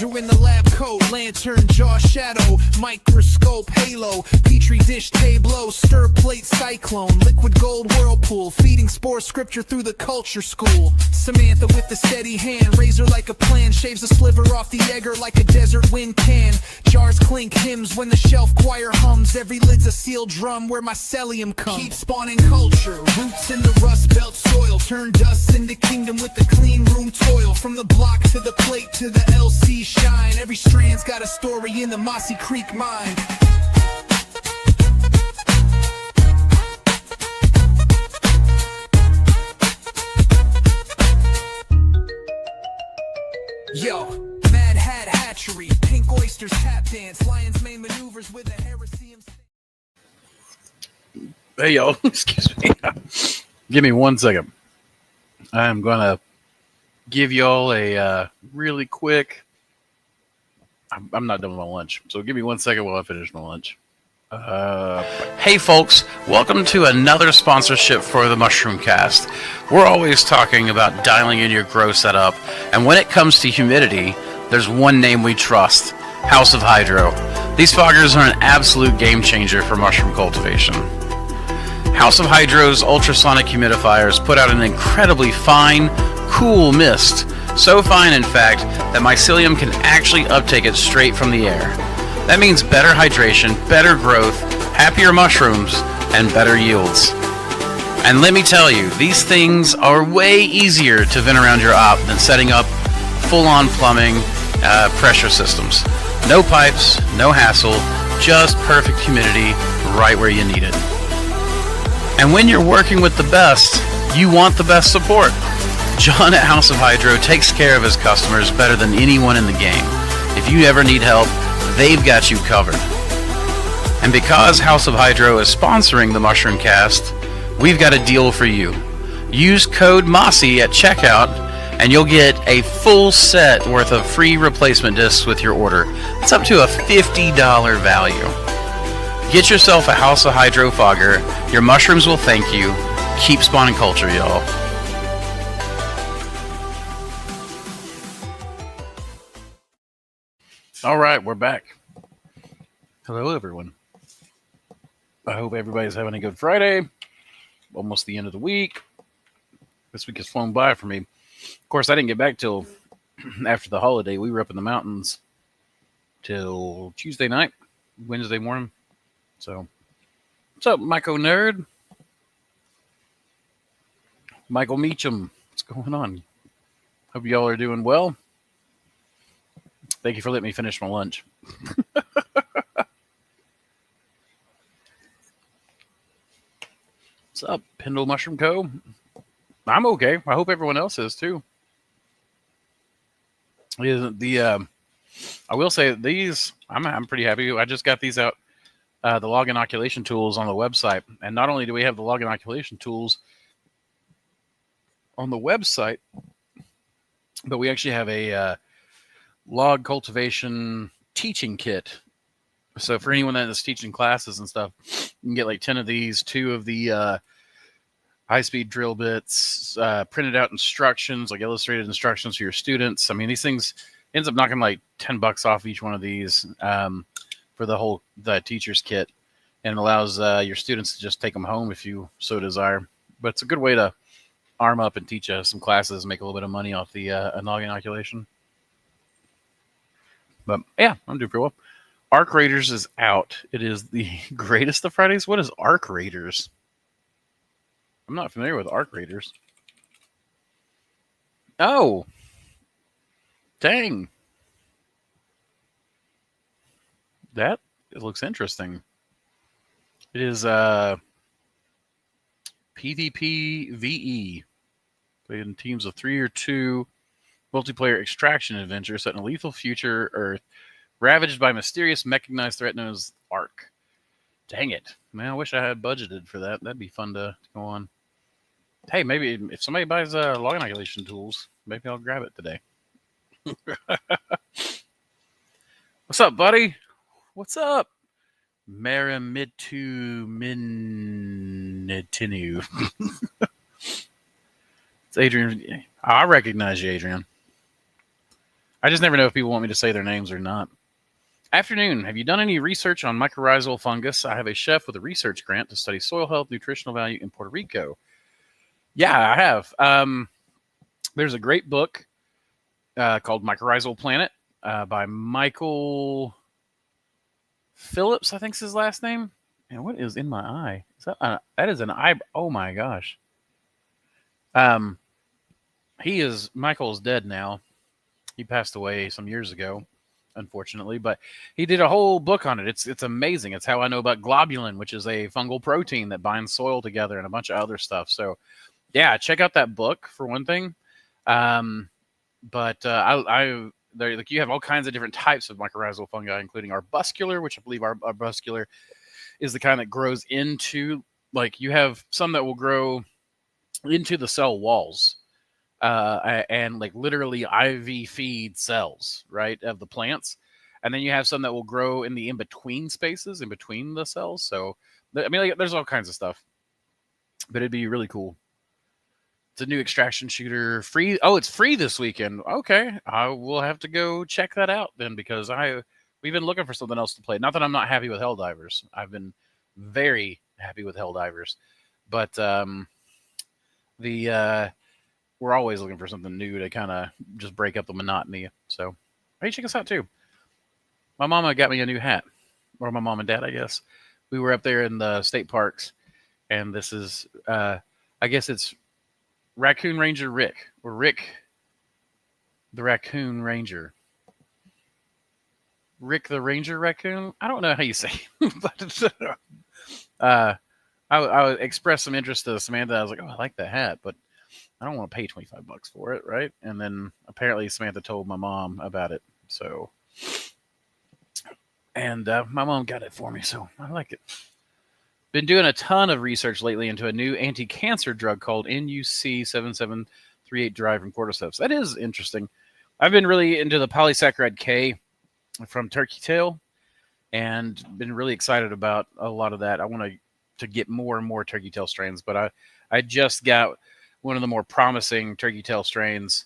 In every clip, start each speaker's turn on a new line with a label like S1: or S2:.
S1: soldier in the lab coat, lantern, jaw, shadow, microscope, halo, petri dish, tableau, stir plate, cyclone, liquid gold, whirlpool, feeding spore scripture through the culture school. Samantha with the steady hand, razor like a plan, shaves a sliver off the egger like a desert wind can. Jars clink hymns when the shelf choir hums, every lid's a sealed drum where mycelium comes. Keep spawning culture, roots in the rust belt soil, turn dust into kingdom with the clean room toil. From the block to the plate to the LC shine, every strand's got a story in the Mossy Creek mine. Yo, Mad Hat Hatchery, Pink Oysters Tap Dance, Lion's Mane Maneuvers with a heresy.
S2: Hey, y'all. Excuse me. Give me 1 second. I'm going to give y'all a really quick... I'm not done with my lunch, so give me 1 second while I finish my lunch. Hey, folks. Welcome to another sponsorship for the Mushroom Cast. We're always talking about dialing in your grow setup, and when it comes to humidity, there's one name we trust, House of Hydro. These foggers are an absolute game changer for mushroom cultivation. House of Hydro's ultrasonic humidifiers put out an incredibly fine, cool mist. So fine, in fact, that mycelium can actually uptake it straight from the air. That means better hydration, better growth, happier mushrooms, and better yields. And let me tell you, these things are way easier to vent around your op than setting up full-on plumbing pressure systems. No pipes, no hassle, just perfect humidity right where you need it. And when you're working with the best, you want the best support. John at House of Hydro takes care of his customers better than anyone in the game. If you ever need help, they've got you covered. And because House of Hydro is sponsoring the Mushroom Cast, we've got a deal for you. Use code Mossy at checkout, and you'll get a full set worth of free replacement discs with your order. It's up to a $50 value. Get yourself a House of Hydro fogger. Your mushrooms will thank you. Keep spawning culture, y'all. All right, we're back. Hello, everyone. I hope everybody's having a good Friday. Almost the end of the week. This week has flown by for me. Of course, I didn't get back till after the holiday. We were up in the mountains till Tuesday night, Wednesday morning. So, what's up, Myco Nerd? Michael Meacham, what's going on? Hope y'all are doing well. Thank you for letting me finish my lunch. What's up, Pendle Mushroom Co.? I'm okay. I hope everyone else is too. I will say these, I'm pretty happy. I just got these out, the log inoculation tools on the website. And not only do we have the log inoculation tools on the website, but we actually have a log cultivation teaching kit. So for anyone that is teaching classes and stuff, you can get like 10 of these, 2 of the high-speed drill bits, printed out instructions, like illustrated instructions for your students. I mean, these things ends up knocking like $10 off each one of these for the teacher's kit, and it allows your students to just take them home if you so desire. But it's a good way to arm up and teach some classes, make a little bit of money off the log inoculation. But yeah, I'm doing pretty well. Arc Raiders is out. It is the greatest of Fridays. What is Arc Raiders? I'm not familiar with Arc Raiders. Oh. Dang. It looks interesting. It is PvP VE. Played in teams of 3 or 2. Multiplayer extraction adventure set in a lethal future Earth, ravaged by mysterious mechanized threat known as Ark. Dang it. Man, I wish I had budgeted for that. That'd be fun to go on. Hey, maybe if somebody buys log inoculation tools, maybe I'll grab it today. What's up, buddy? What's up? Maramitu Minitinu. It's Adrian. I recognize you, Adrian. I just never know if people want me to say their names or not. Afternoon. Have you done any research on mycorrhizal fungus? I have a chef with a research grant to study soil health, nutritional value in Puerto Rico. Yeah, I have. There's a great book called Mycorrhizal Planet by Michael Phillips, I think is his last name. And what is in my eye? Is that is an eye? Oh my gosh. Michael's dead now. He passed away some years ago, unfortunately, but he did a whole book on it. It's amazing. It's how I know about globulin, which is a fungal protein that binds soil together and a bunch of other stuff. So yeah, check out that book for one thing. But you have all kinds of different types of mycorrhizal fungi, including arbuscular, which I believe arbuscular is the kind that grows into, like, you have some that will grow into the cell walls, and like literally IV feed cells, right, of the plants. And then you have some that will grow in the in-between spaces, in between the cells. So, I mean, like, there's all kinds of stuff, but it'd be really cool. It's a new extraction shooter, free. Oh, it's free this weekend. Okay, I will have to go check that out then, because we've been looking for something else to play. Not that I'm not happy with Helldivers. I've been very happy with Helldivers, but we're always looking for something new to kind of just break up the monotony. So, hey, check us out too. My mama got me a new hat, or my mom and dad, I guess. We were up there in the state parks, and this is, I guess it's Raccoon Ranger Rick, or Rick the Raccoon Ranger. Rick the Ranger Raccoon? I don't know how you say it, but I expressed some interest to Samantha. I was like, oh, I like that hat, but I don't want to pay $25 for it, right? And then apparently Samantha told my mom about it. So, and my mom got it for me, so I like it. Been doing a ton of research lately into a new anti-cancer drug called NUC7738 derived from cordyceps. That is interesting. I've been really into the polysaccharide K from turkey tail, and been really excited about a lot of that. I want to get more and more turkey tail strains, but I just got one of the more promising turkey tail strains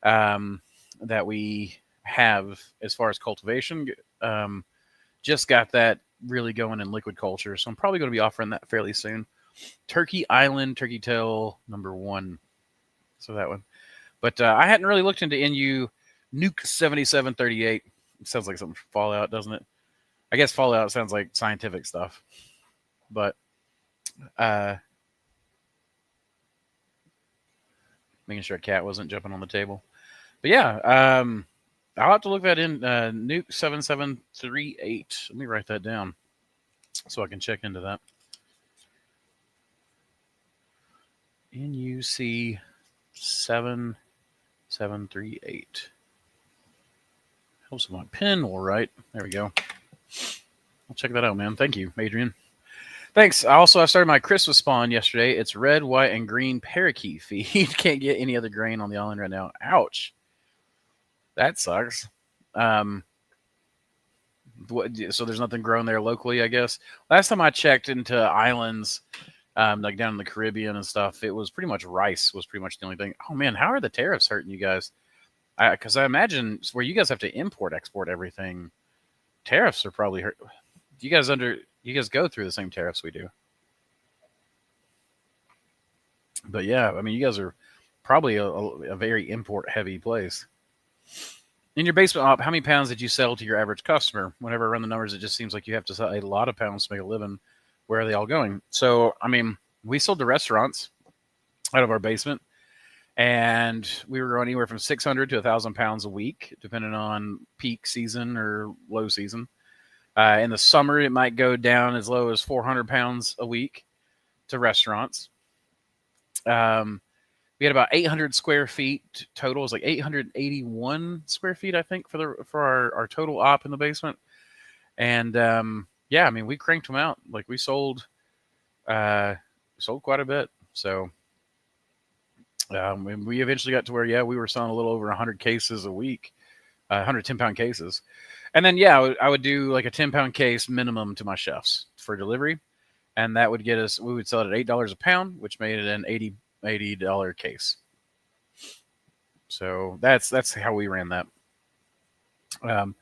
S2: that we have as far as cultivation. Just got that really going in liquid culture, so I'm probably going to be offering that fairly soon. Turkey Island turkey tail #1, so that one. But I hadn't really looked into NU Nuke 7738. It sounds like something from Fallout, doesn't it? I guess Fallout sounds like scientific stuff, but making sure a cat wasn't jumping on the table. But yeah, I'll have to look that in. Nuke 7738. Let me write that down so I can check into that. NUC 7738. Helps with my pen, all right. There we go. I'll check that out, man. Thank you, Adrian. Thanks. I started my Christmas spawn yesterday. It's red, white, and green parakeet feed. Can't get any other grain on the island right now. Ouch. That sucks. So there's nothing grown there locally, I guess. Last time I checked into islands, like down in the Caribbean and stuff, it was pretty much rice was pretty much the only thing. Oh man, how are the tariffs hurting you guys? Because I imagine where you guys have to export everything, tariffs are probably hurt. You guys go through the same tariffs we do. But yeah, I mean, you guys are probably a very import heavy place. In your basement op, how many pounds did you sell to your average customer? Whenever I run the numbers, it just seems like you have to sell a lot of pounds to make a living. Where are they all going? So, I mean, we sold to restaurants out of our basement, and we were going anywhere from 600 to 1,000 pounds a week, depending on peak season or low season. In the summer, it might go down as low as 400 pounds a week to restaurants. We had about 800 square feet total. It was like 881 square feet, I think, for our total op in the basement. And yeah, I mean, we cranked them out. Like, we sold quite a bit. So we eventually got to where, we were selling a little over 100 cases a week, 110-pound cases. And then, I would do like a 10-pound case minimum to my chefs for delivery. And that would get us, we would sell it at $8 a pound, which made it an $80 case. So that's how we ran that. And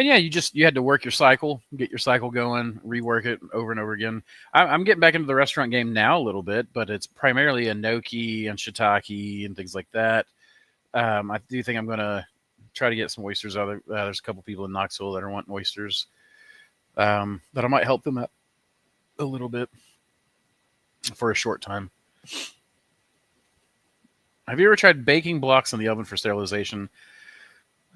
S2: yeah, you had to work your cycle, get your cycle going, rework it over and over again. I'm getting back into the restaurant game now a little bit, but it's primarily enoki and shiitake and things like that. I do think I'm going to try to get some oysters. There's a couple people in Knoxville that are wanting oysters, that I might help them out a little bit for a short time. Have you ever tried baking blocks in the oven for sterilization?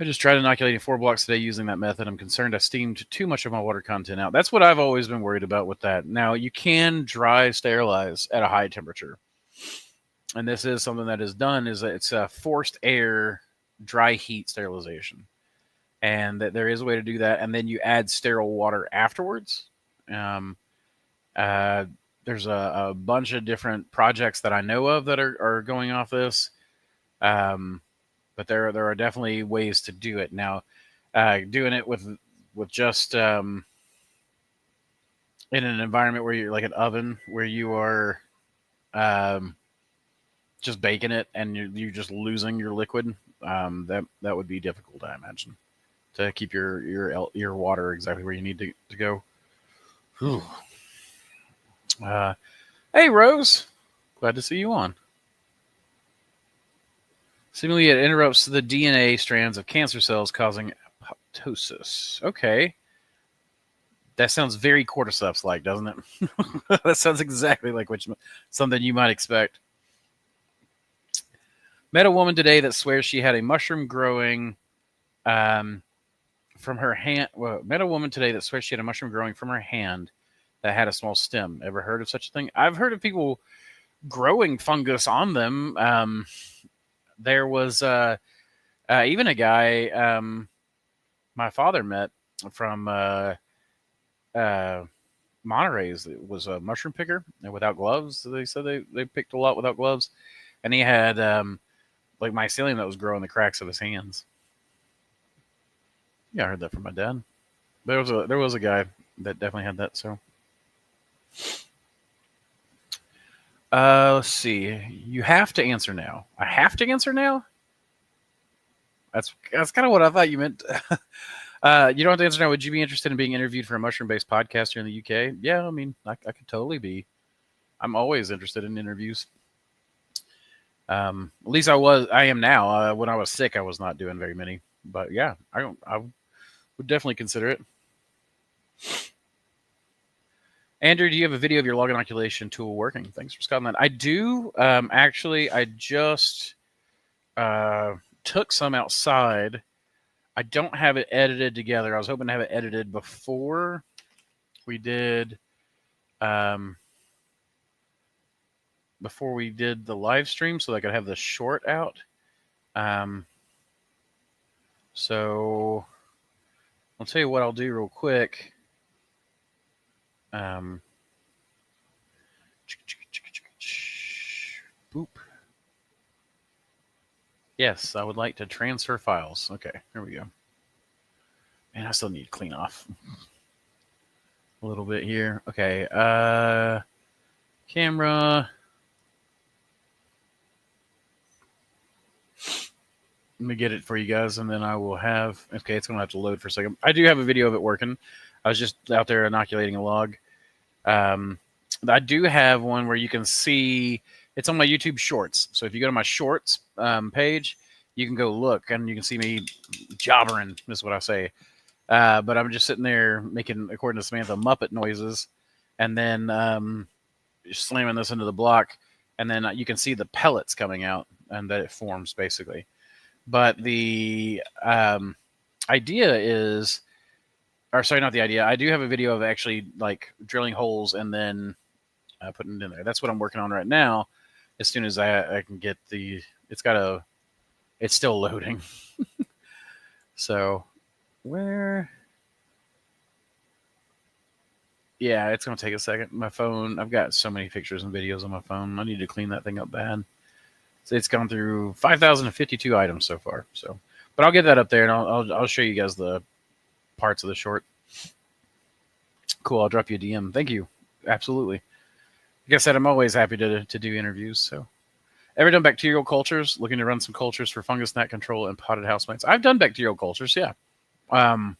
S2: I just tried inoculating 4 blocks today using that method. I'm concerned I steamed too much of my water content out. That's what I've always been worried about with that. Now, you can dry sterilize at a high temperature. And this is something that is done, is that it's a forced air dry heat sterilization. And that there is a way to do that. And then you add sterile water afterwards. There's a bunch of different projects that I know of that are going off this. But there are definitely ways to do it. Now, doing it with just in an environment where you're like an oven, where you are just baking it and you're just losing your liquid, that would be difficult, I imagine, to keep your water exactly where you need to go. Whew. Hey, Rose. Glad to see you on. Seemingly, it interrupts the DNA strands of cancer cells, causing apoptosis. Okay. That sounds very cordyceps-like, doesn't it? That sounds exactly like something you might expect. Met a woman today that swears she had a mushroom growing from her hand. Well, met a woman today that swears she had a mushroom growing from her hand that had a small stem. Ever heard of such a thing? I've heard of people growing fungus on them. There was even a guy my father met from Monterey. It was a mushroom picker and without gloves. They said they picked a lot without gloves, and he had like mycelium that was growing the cracks of his hands. Yeah, I heard that from my dad. There was a guy that definitely had that. So let's see. You have to answer now. I have to answer now. That's kind of what I thought you meant. You don't have to answer now. Would you be interested in being interviewed for a mushroom-based podcast here in the UK? Yeah, I mean, I could totally be. I'm always interested in interviews. At least I am now. When I was sick, I was not doing very many. But yeah, I would definitely consider it. Andrew, do you have a video of your log inoculation tool working? Thanks for Scotland. I do. Actually, I just took some outside. I don't have it edited together. I was hoping to have it edited before we did the live stream, so I could have the short out. So I'll tell you what I'll do real quick. Boop. Yes, I would like to transfer files. Okay, here we go. Man, I still need to clean off a little bit here. Okay, camera. Let me get it for you guys, and then I will have... Okay, it's going to have to load for a second. I do have a video of it working. I was just out there inoculating a log. I do have one where you can see... It's on my YouTube Shorts. So if you go to my Shorts page, you can go look, and you can see me jobbering, is what I say. But I'm just sitting there making, according to Samantha, Muppet noises, and then slamming this into the block, and then you can see the pellets coming out, and that it forms, basically. But the idea is... Or sorry, not the idea. I do have a video of actually like drilling holes and then putting it in there. That's what I'm working on right now. As soon as I can get the... It's still loading. So, where... Yeah, it's going to take a second. My phone, I've got so many pictures and videos on my phone. I need to clean that thing up bad. So it's gone through 5,052 items so far. So, but I'll get that up there, and I'll show you guys the parts of the short. Cool. I'll drop you a DM. Thank you. Absolutely. Like I said, I'm always happy to do interviews. So, ever done bacterial cultures? Looking to run some cultures for fungus gnat control and potted houseplants. I've done bacterial cultures. Yeah. Um,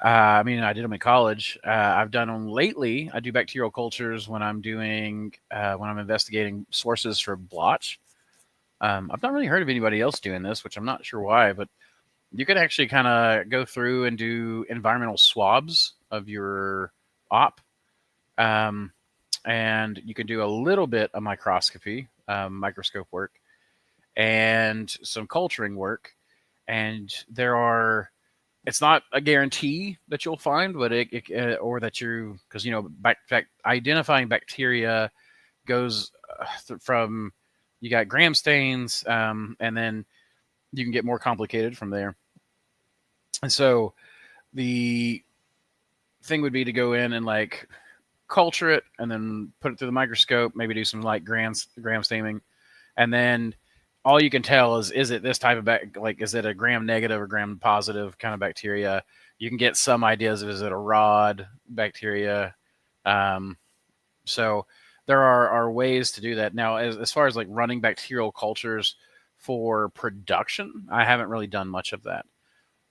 S2: I mean, I did them in college. I've done them lately. I do bacterial cultures when I'm doing when I'm investigating sources for blotch. I've not really heard of anybody else doing this, which I'm not sure why, but you can actually kind of go through and do environmental swabs of your op, um, and you can do a little bit of microscopy, microscope work, and some culturing work. And there are it's not a guarantee that you'll find, but or that you because back identifying bacteria goes from you got gram stains, and then you can get more complicated from there. And so the thing would be to go in and like culture it and then put it through the microscope, maybe do some like gram staining, and then all you can tell is it this type of like is it a gram negative or gram positive kind of bacteria. You can get some ideas of is it a rod bacteria. Um, so there are ways to do that. Now, as far as like running bacterial cultures for production, I haven't really done much of that.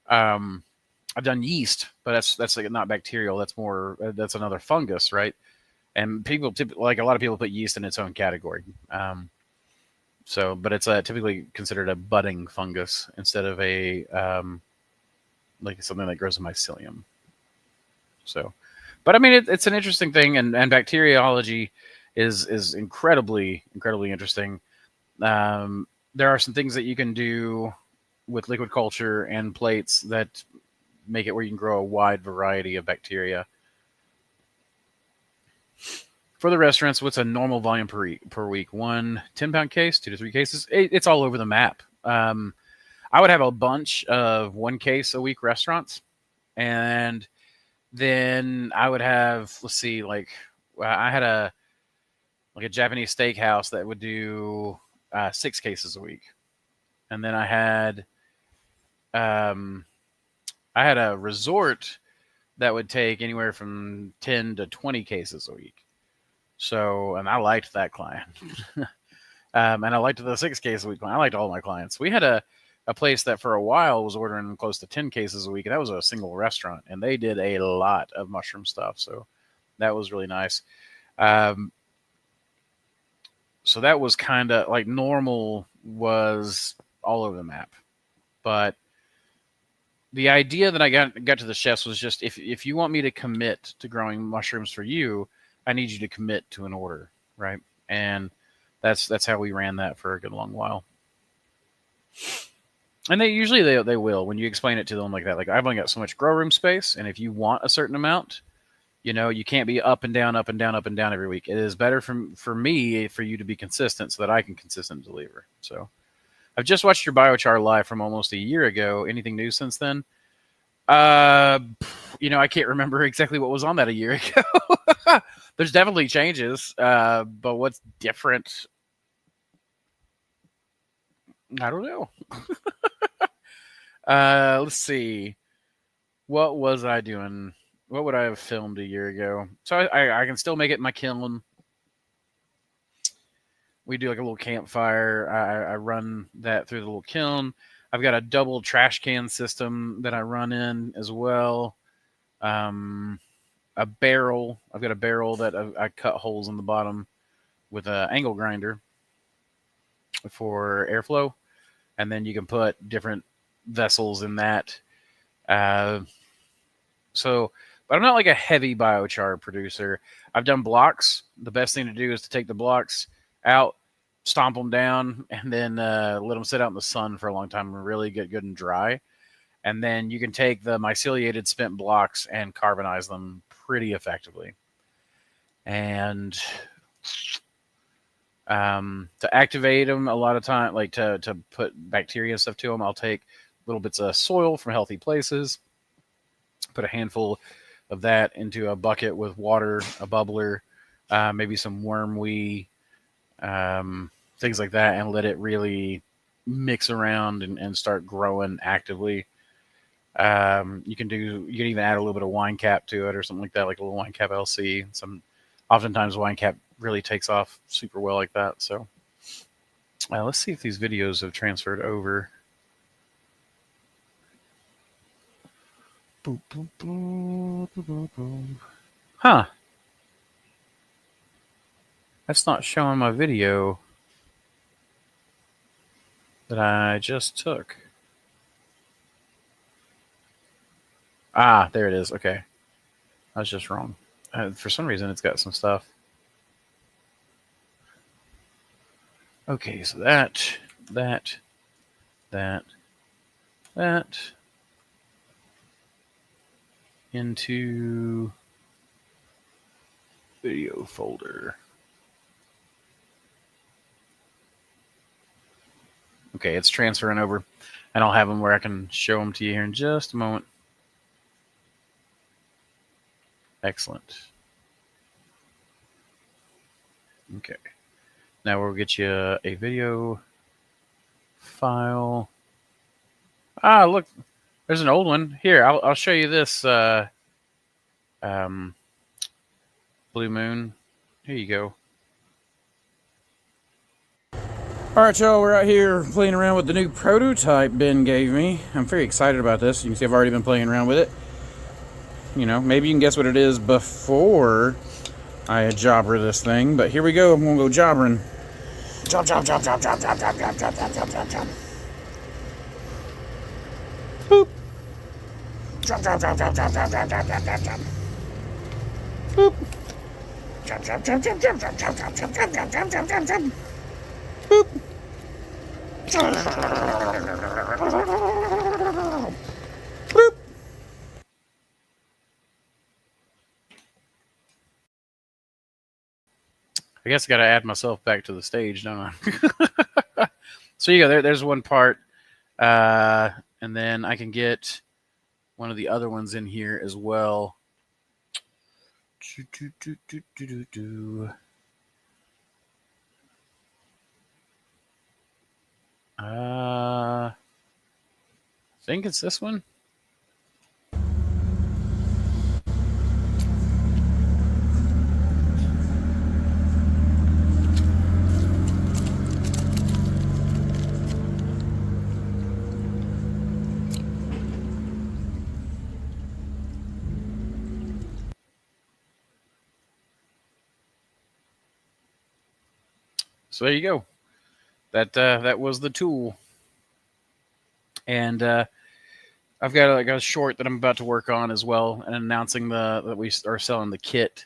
S2: Um, I've done yeast, but that's like not bacterial. That's more that's another fungus, right? And people like a lot of people put yeast in its own category. So, but it's typically considered a budding fungus instead of a like something that grows in mycelium. So, but I mean, it's an interesting thing, and bacteriology is incredibly interesting. There are some things that you can do with liquid culture and plates that make it where you can grow a wide variety of bacteria. For the restaurants, what's a normal volume per week? 1 10-pound case, 2 to 3 cases. It's all over the map. I would have a bunch of 1 case a week restaurants, and then I would have let's see, like I had a Japanese steakhouse that would do 6 cases a week, and then um, I had a resort that would take anywhere from 10 to 20 cases a week. So, and I liked that client. And I liked the 6 cases a week client. I liked all my clients. We had a place that for a while was ordering close to 10 cases a week, and that was a single restaurant, and they did a lot of mushroom stuff. So that was really nice. So that was kind of like normal was all over the map. But the idea that I got to the chefs was just if you want me to commit to growing mushrooms for you, I need you to commit to an order, right? And that's how we ran that for a good long while. And they usually they will when you explain it to them like that. Like I've only got so much grow room space, and if you want a certain amount, you can't be up and down, up and down, up and down every week. It is better for me for you to be consistent so that I can consistently deliver. So I've just watched your biochar live from almost a year ago. Anything new since then? I can't remember exactly what was on that a year ago. There's definitely changes, but what's different? I don't know. Let's see. What was I doing? What would I have filmed a year ago? So I can still make it in my kiln. We do like a little campfire. I run that through the little kiln. I've got a double trash can system that I run in as well. A barrel. I've got a barrel that I cut holes in the bottom with an angle grinder for airflow, and then you can put different vessels in that. But I'm not like a heavy biochar producer. I've done blocks. The best thing to do is to take the blocks out, stomp them down, and then let them sit out in the sun for a long time and really get good and dry. And then you can take the myceliated spent blocks and carbonize them pretty effectively. And to activate them, a lot of time, like to put bacteria and stuff to them, I'll take little bits of soil from healthy places, put a handful of that into a bucket with water, a bubbler, maybe some worm wee, things like that, and let it really mix around and start growing actively. You can even add a little bit of wine cap to it or something like that, like a little wine cap LC. Oftentimes wine cap really takes off super well like that. So let's see if these videos have transferred over. Boop, boop, boop, boop, boop, boop. Huh. That's not showing my video that I just took. Ah, there it is. Okay. I was just wrong. For some reason, it's got some stuff. Okay, so that, that, into video folder. Okay, it's transferring over, and I'll have them where I can show them to you here in just a moment. Excellent. Okay. Now we'll get you a video file. Ah, look, there's an old one. Here, I'll show you this Blue Moon. Here you go. All right, y'all, we're out here playing around with the new prototype Ben gave me. I'm very excited about this. You can see I've already been playing around with it. You know, maybe you can guess what it is before I jobber this thing, but here we go. I'm gonna go jobbering. Job, job, job, job, job, job, job, job, job, job, job, job, job. Boop. Job, job, job, job, job, job, job, job, job, job, job. Boop. Job, job, job, job, job, job, job, job, job, job, job, job, job, job, job. Boop. Boop. I guess I got to add myself back to the stage, don't I? So you go. There's one part, and then I can get one of the other ones in here as well. I think it's this one. So there you go. That was the tool, and I've got like a short that I'm about to work on as well, and announcing that we are selling the kit,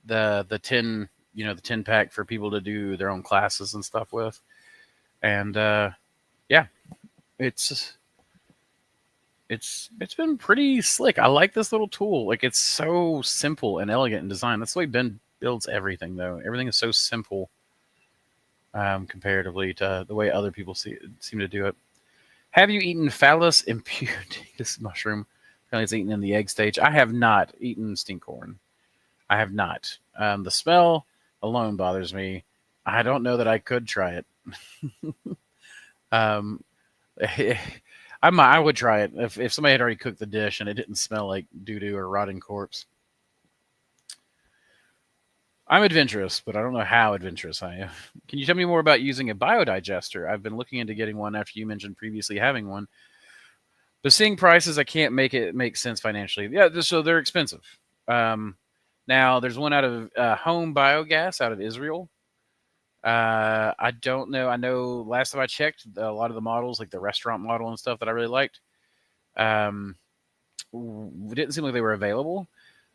S2: the 10 the 10 pack for people to do their own classes and stuff with, and yeah, it's been pretty slick. I like this little tool. Like, it's so simple and elegant in design. That's the way Ben builds everything, though. Everything is so simple. Comparatively to the way other people seem to do it. Have you eaten Phallus impudicus mushroom? Apparently it's eaten in the egg stage. I have not eaten stinkhorn. I have not. The smell alone bothers me. I don't know that I could try it. I would try it if somebody had already cooked the dish and it didn't smell like doo-doo or rotting corpse. I'm adventurous, but I don't know how adventurous I am. Can you tell me more about using a biodigester? I've been looking into getting one after you mentioned previously having one. But seeing prices, I can't make it make sense financially. Yeah, so they're expensive. Now, there's one out of Home Biogas out of Israel. I don't know. I know last time I checked, a lot of the models, like the restaurant model and stuff that I really liked, didn't seem like they were available.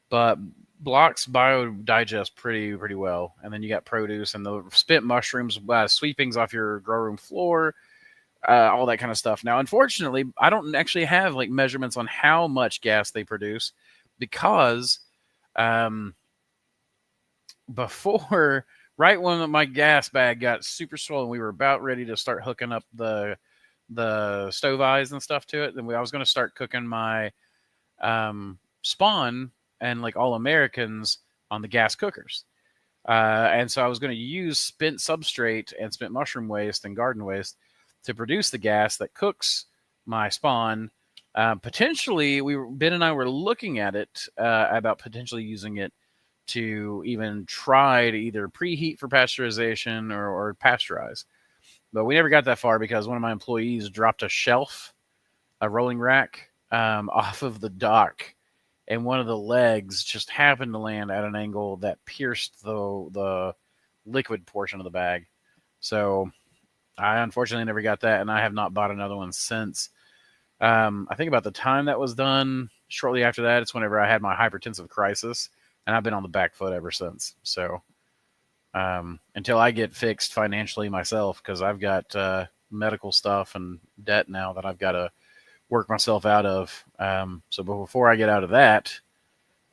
S2: But blocks biodigest pretty well, and then you got produce and the spent mushrooms, sweepings off your grow room floor, all that kind of stuff. Now, unfortunately, I don't actually have like measurements on how much gas they produce, because before, right when my gas bag got super swollen, we were about ready to start hooking up the stove eyes and stuff to it. Then I was going to start cooking my spawn and like all Americans on the gas cookers. And so I was going to use spent substrate and spent mushroom waste and garden waste to produce the gas that cooks my spawn. Potentially, Ben and I were looking at it about potentially using it to even try to either preheat for pasteurization or pasteurize. But we never got that far because one of my employees dropped a shelf, a rolling rack, off of the dock, and one of the legs just happened to land at an angle that pierced the liquid portion of the bag. So I unfortunately never got that, and I have not bought another one since. I think about the time that was done, shortly after that, it's whenever I had my hypertensive crisis, and I've been on the back foot ever since. So until I get fixed financially myself, because I've got medical stuff and debt now that I've got to work myself out of. So before I get out of that,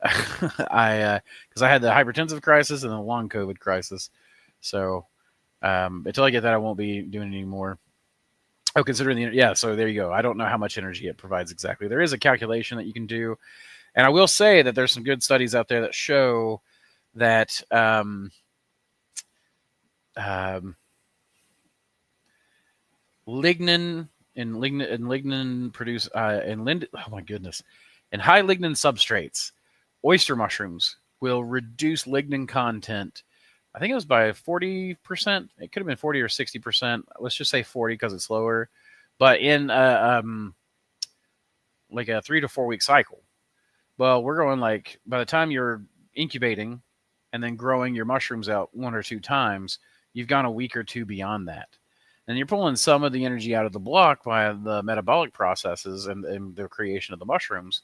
S2: because I had the hypertensive crisis and the long COVID crisis. So until I get that, I won't be doing it anymore. Oh, considering yeah, so there you go. I don't know how much energy it provides exactly. There is a calculation that you can do. And I will say that there's some good studies out there that show that lignin and lignin produce oh my goodness, in high lignin substrates, oyster mushrooms will reduce lignin content. I think it was by 40%. It could have been 40 or 60%. Let's just say 40 because it's lower. But in like a 3 to 4 week cycle. Well, we're going like by the time you're incubating and then growing your mushrooms out 1 or 2 times, you've gone a week or 2 beyond that. And you're pulling some of the energy out of the block by the metabolic processes and the creation of the mushrooms,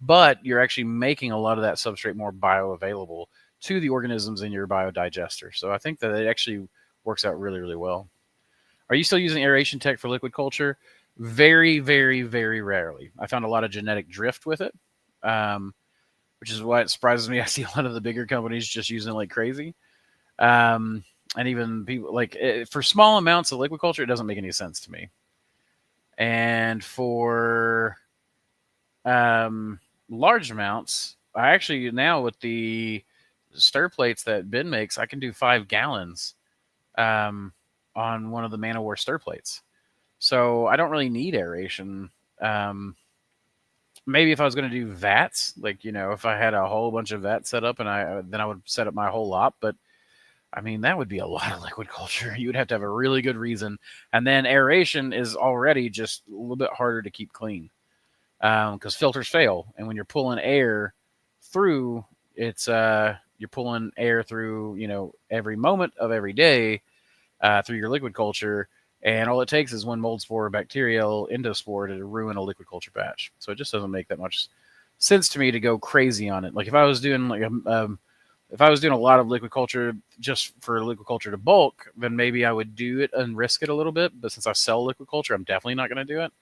S2: but you're actually making a lot of that substrate more bioavailable to the organisms in your biodigester. So I think that it actually works out really, really well. Are you still using aeration tech for liquid culture? Very, very, very rarely. I found a lot of genetic drift with it, which is why it surprises me. I see a lot of the bigger companies just using it like crazy. And even people like for small amounts of liquid culture, it doesn't make any sense to me. And for large amounts, I actually now with the stir plates that Ben makes, I can do 5 gallons on one of the Man-O-War stir plates. So I don't really need aeration. Maybe if I was going to do vats, like, you know, if I had a whole bunch of vats set up and then I would set up my whole lot. But I mean, that would be a lot of liquid culture. You would have to have a really good reason. And then aeration is already just a little bit harder to keep clean because filters fail. And when you're pulling air through, it's you're pulling air through, you know, every moment of every day through your liquid culture. And all it takes is one mold spore or bacterial endospore to ruin a liquid culture batch. So it just doesn't make that much sense to me to go crazy on it. Like if I was doing like if I was doing a lot of liquid culture just for liquid culture to bulk, then maybe I would do it and risk it a little bit. But since I sell liquid culture, I'm definitely not going to do it.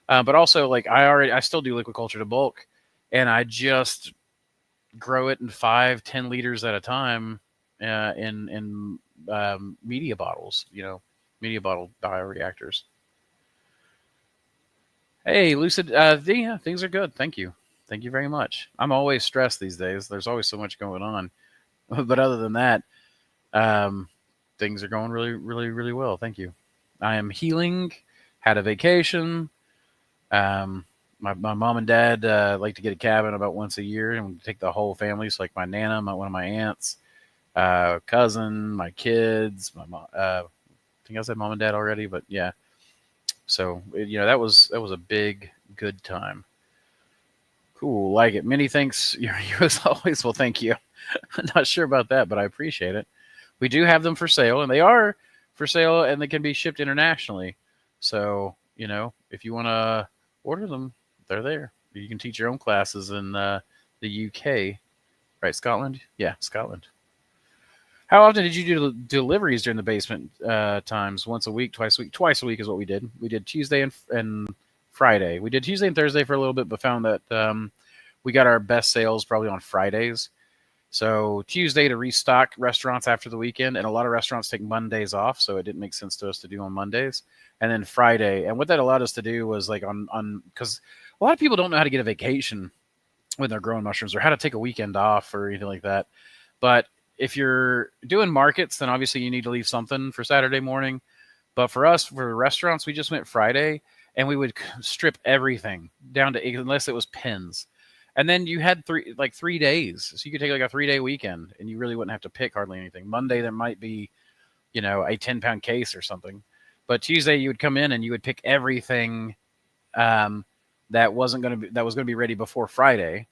S2: But also, like I still do liquid culture to bulk, and I just grow it in 5-10 liters at a time in media bottles. You know, media bottle bioreactors. Hey, Lucid, yeah, things are good. Thank you. Thank you very much. I'm always stressed these days. There's always so much going on. But other than that, things are going really, really, really well. Thank you. I am healing, had a vacation. My mom and dad like to get a cabin about once a year and take the whole family. So like my Nana, one of my aunts, cousin, my kids, my mom. I think I said mom and dad already, but yeah. So you know that was a big good time. Cool, like it. Many thanks. You as always. Well, thank you. I'm not sure about that, but I appreciate it. We do have them for sale, and they are for sale, and they can be shipped internationally. So you know, if you want to order them, they're there. You can teach your own classes in the UK, right? Scotland, yeah, Scotland. How often did you do deliveries during the basement times? Once a week, twice a week? Twice a week is what we did. We did Tuesday and Friday. We did Tuesday and Thursday for a little bit, but found that we got our best sales probably on Fridays. So Tuesday to restock restaurants after the weekend, and a lot of restaurants take Mondays off, so it didn't make sense to us to do on Mondays. And then Friday, and what that allowed us to do was like on because a lot of people don't know how to get a vacation when they're growing mushrooms or how to take a weekend off or anything like that. But if you're doing markets, then obviously you need to leave something for Saturday morning. But for us, for restaurants, we just went Friday, and we would strip everything down to unless it was pins. And then you had 3 days. So you could take like a 3-day weekend, and you really wouldn't have to pick hardly anything. Monday, there might be, you know, a 10-pound case or something. But Tuesday, you would come in and you would pick everything that was going to be ready before Friday,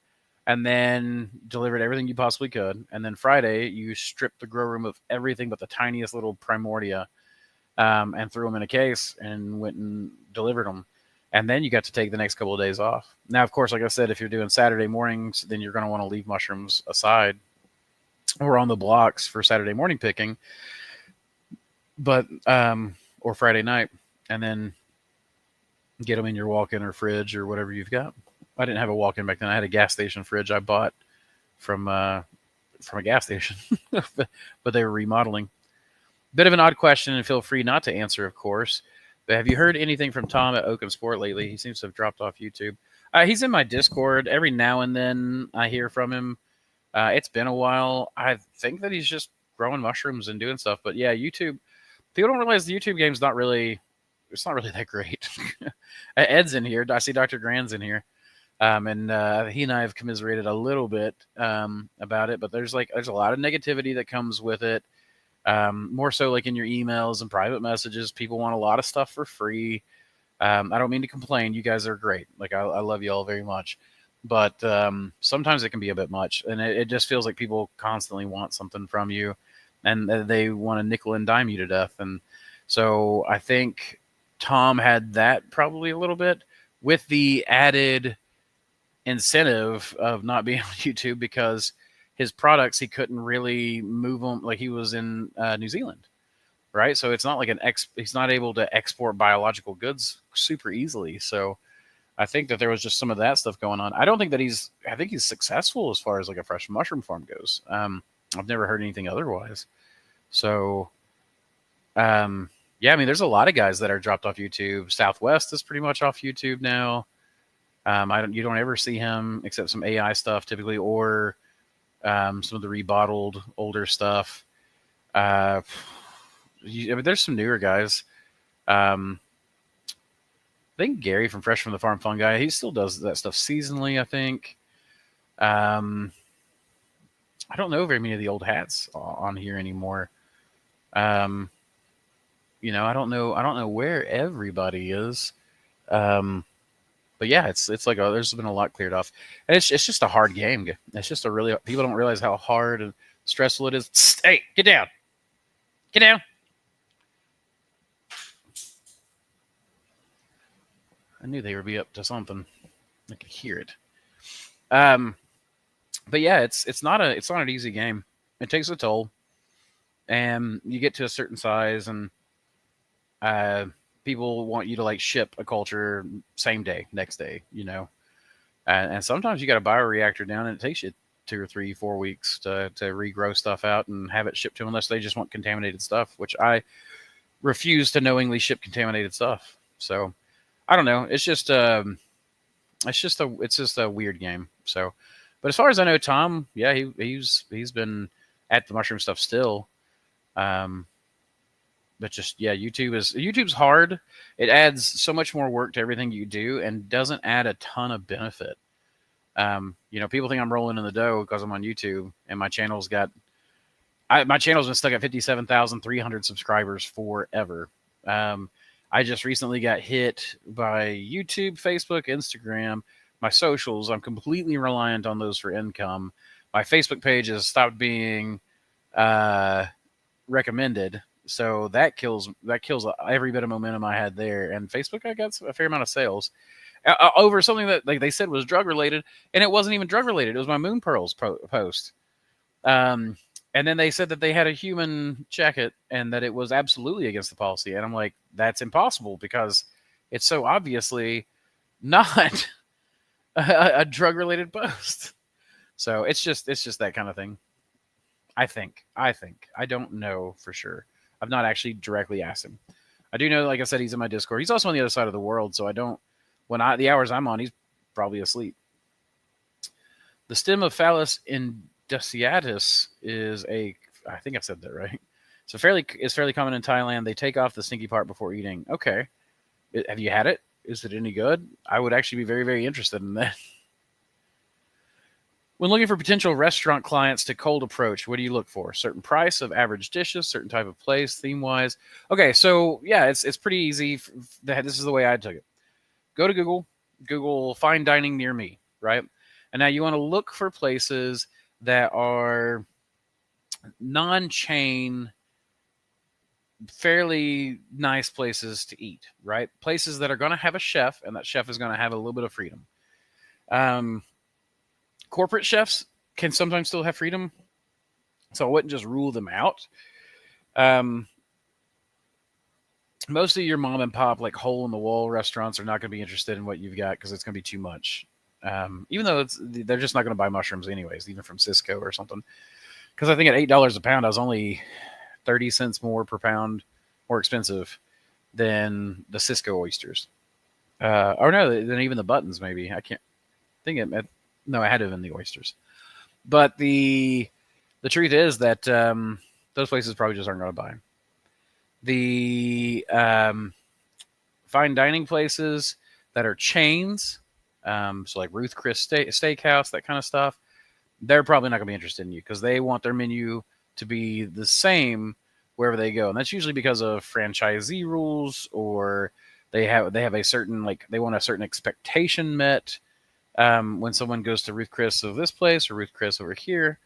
S2: and then delivered everything you possibly could. And then Friday, you stripped the grow room of everything but the tiniest little primordia, and threw them in a case and went and delivered them. And then you got to take the next couple of days off. Now, of course, like I said, if you're doing Saturday mornings, then you're going to want to leave mushrooms aside or on the blocks for Saturday morning picking, but or Friday night, and then get them in your walk-in or fridge or whatever you've got. I didn't have a walk-in back then. I had a gas station fridge I bought from a gas station, but they were remodeling. Bit of an odd question, and feel free not to answer, of course. But have you heard anything from Tom at Oakham Sport lately? He seems to have dropped off YouTube. He's in my Discord. Every now and then I hear from him. It's been a while. I think that he's just growing mushrooms and doing stuff. But yeah, YouTube. People don't realize the YouTube game's not really. It's not really that great. Ed's in here. I see Dr. Grand's in here. And he and I have commiserated a little bit about it. But there's a lot of negativity that comes with it. More so like in your emails and private messages. People want a lot of stuff for free. I don't mean to complain. You guys are great. Like, I love you all very much. But sometimes it can be a bit much. And it just feels like people constantly want something from you. And they want to nickel and dime you to death. And so I think Tom had that probably a little bit with the added incentive of not being on YouTube, because his products, he couldn't really move them. Like, he was in New Zealand, right? So it's not like he's not able to export biological goods super easily. So I think that there was just some of that stuff going on. I don't think that I think he's successful as far as like a fresh mushroom farm goes. I've never heard anything otherwise. So, yeah, I mean, there's a lot of guys that are dropped off YouTube. Southwest is pretty much off YouTube now. You don't ever see him except some AI stuff typically, or some of the rebottled older stuff. I mean, there's some newer guys. I think Gary from Fresh from the Farm Fungi, he still does that stuff seasonally, I think. I don't know very many of the old hats on here anymore. I don't know where everybody is. But yeah, it's like there's been a lot cleared off, and it's just a hard game. It's just people don't realize how hard and stressful it is. Hey, get down. I knew they would be up to something. I could hear it. But yeah, it's not an easy game. It takes a toll, and you get to a certain size, and people want you to like ship a culture same day, next day, and sometimes you got to bioreactor down, and it takes you 2 or 3, 4 weeks to regrow stuff out and have it shipped to them, unless they just want contaminated stuff, which I refuse to knowingly ship contaminated stuff. So I don't know. It's just a weird game. So, but as far as I know, Tom, yeah, he's been at the mushroom stuff still. But just, yeah, YouTube's hard. It adds so much more work to everything you do and doesn't add a ton of benefit. People think I'm rolling in the dough because I'm on YouTube, and my channel's been stuck at 57,300 subscribers forever. I just recently got hit by YouTube, Facebook, Instagram, my socials. I'm completely reliant on those for income. My Facebook page has stopped being recommended. So that kills every bit of momentum I had there. And Facebook, I got a fair amount of sales over something that they said was drug related, and it wasn't even drug related. It was my Moon Pearls post. And then they said that they had a human check it and that it was absolutely against the policy. And I'm like, that's impossible, because it's so obviously not a drug related post. So it's just that kind of thing. I think. I don't know for sure. I've not actually directly asked him. I do know, like I said, he's in my Discord. He's also on the other side of the world, so the hours I'm on, he's probably asleep. The stem of Phallus indusiatus is I think I said that right. So it's fairly common in Thailand. They take off the stinky part before eating. Okay. Have you had it? Is it any good? I would actually be very, very interested in that. When looking for potential restaurant clients to cold approach, what do you look for? Certain price of average dishes, certain type of place, theme-wise. Okay, so yeah, it's pretty easy. This is the way I took it. Go to Google, Google fine dining near me, right? And now you want to look for places that are non-chain, fairly nice places to eat, right? Places that are going to have a chef, and that chef is going to have a little bit of freedom. Corporate chefs can sometimes still have freedom, so I wouldn't just rule them out. Most of your mom and pop, like hole in the wall restaurants, are not going to be interested in what you've got because it's going to be too much. Even though they're just not going to buy mushrooms anyways, even from Cisco or something. Because I think at $8 a pound, I was only 30 cents more per pound more expensive than the Cisco oysters. Or no, than even the buttons. Maybe I can't think it. No, I had to have been the oysters. But the truth is that those places probably just aren't going to buy. The fine dining places that are chains, so like Ruth Chris Steakhouse, that kind of stuff, they're probably not going to be interested in you because they want their menu to be the same wherever they go, and that's usually because of franchisee rules, or they have a certain, like, they want a certain expectation met when someone goes to Ruth Chris of this place or Ruth Chris over here.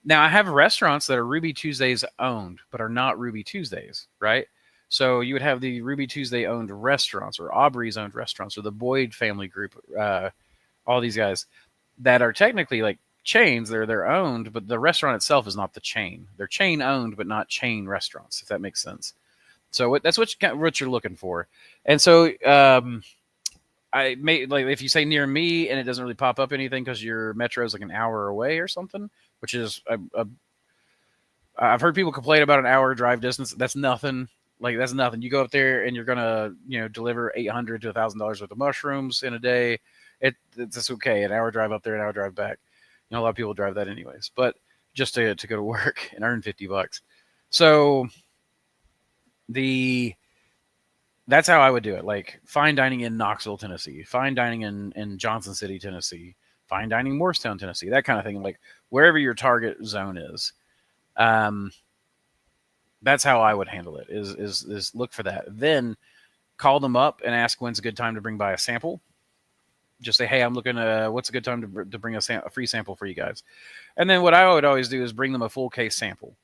S2: Now, I have restaurants that are Ruby Tuesdays owned, but are not Ruby Tuesdays, right? So you would have the Ruby Tuesday owned restaurants, or Aubrey's owned restaurants, or the Boyd family group, all these guys that are technically like chains. They're owned, but the restaurant itself is not the chain. They're chain owned, but not chain restaurants, if that makes sense. So that's what you're looking for. And so I may, like, if you say near me and it doesn't really pop up anything because your metro is like an hour away or something, which is I've heard people complain about an hour drive distance. That's nothing. Like, that's nothing. You go up there and you're gonna, deliver $800 to $1,000 worth of mushrooms in a day. It's okay. An hour drive up there, an hour drive back. A lot of people drive that anyways. But just to go to work and earn $50. So that's how I would do it. Like, fine dining in Knoxville, Tennessee, fine dining in Johnson City, Tennessee, fine dining Morristown, Tennessee, that kind of thing. Like, wherever your target zone is. That's how I would handle it, is look for that. Then call them up and ask when's a good time to bring by a sample. Just say, hey, I'm looking what's a good time to bring a free sample for you guys. And then what I would always do is bring them a full case sample.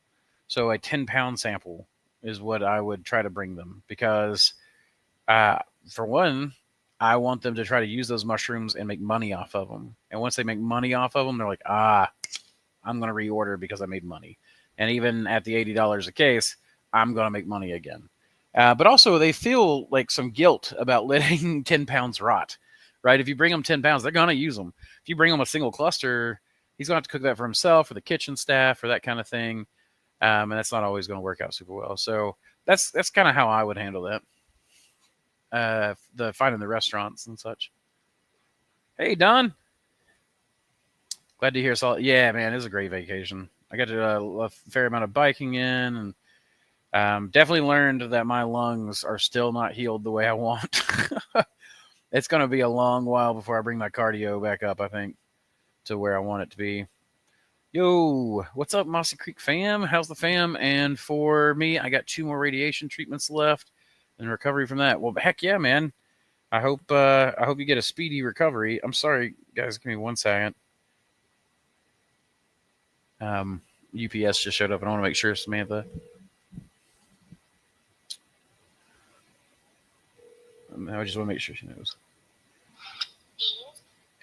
S2: So a 10-pound sample is what I would try to bring them, because for one, I want them to try to use those mushrooms and make money off of them. And once they make money off of them, they're like, I'm going to reorder because I made money. And even at the $80 a case, I'm going to make money again. But also, they feel like some guilt about letting 10 pounds rot, right? If you bring them 10 pounds, they're going to use them. If you bring them a single cluster, he's going to have to cook that for himself or the kitchen staff or that kind of thing. And that's not always going to work out super well. So that's kind of how I would handle that. The finding the restaurants and such. Hey, Don. Glad to hear. Yeah, man, it was a great vacation. I got to do a fair amount of biking in, and definitely learned that my lungs are still not healed the way I want. It's going to be a long while before I bring my cardio back up, I think, to where I want it to be. Yo, what's up, Mossy Creek fam? How's the fam? And for me, I got 2 more radiation treatments left and recovery from that. Well, heck yeah, man. I hope you get a speedy recovery. I'm sorry, guys. Give me 1 second. UPS just showed up, and I want to make sure, Samantha. I just want to make sure she knows.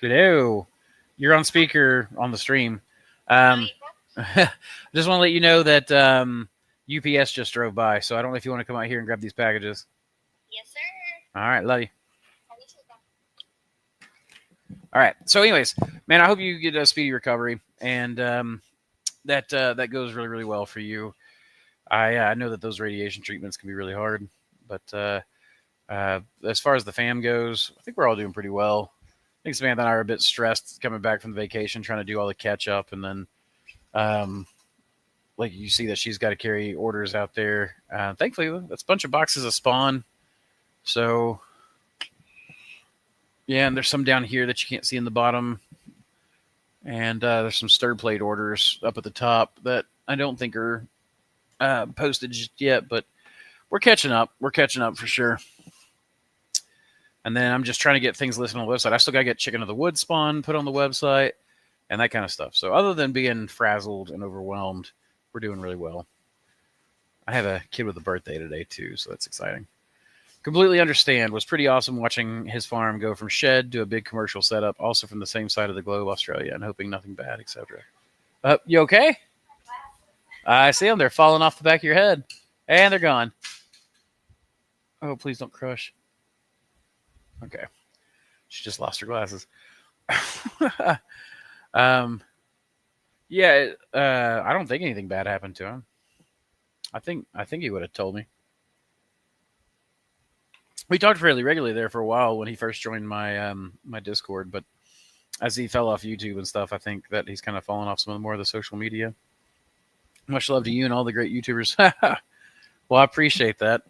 S2: Hello. You're on speaker on the stream. Just want to let you know that UPS just drove by, so I don't know if you want to come out here and grab these packages.
S3: Yes, sir.
S2: All right, love you. All right. So, anyways, man, I hope you get a speedy recovery, and that goes really, really well for you. I know that those radiation treatments can be really hard, but as far as the fam goes, I think we're all doing pretty well. I think Samantha and I are a bit stressed coming back from the vacation, trying to do all the catch up, and then like, you see that she's got to carry orders out there. Thankfully, that's a bunch of boxes of Spawn. So, yeah, and there's some down here that you can't see in the bottom. And there's some stir plate orders up at the top that I don't think are posted just yet, but we're catching up. We're catching up for sure. And then I'm just trying to get things listed on the website. I still got to get chicken of the wood spawn put on the website and that kind of stuff. So other than being frazzled and overwhelmed, we're doing really well. I have a kid with a birthday today too, so that's exciting. Completely understand. Was pretty awesome watching his farm go from shed to a big commercial setup, also from the same side of the globe, Australia, and hoping nothing bad, etc. You okay? I see them. They're falling off the back of your head. And they're gone. Oh, please don't crush. Okay. She just lost her glasses. Yeah, I don't think anything bad happened to him. I think he would have told me. We talked fairly regularly there for a while when he first joined my my Discord, but as he fell off YouTube and stuff, I think that he's kind of fallen off some of the more of the social media. Much love to you and all the great YouTubers. Well, I appreciate that.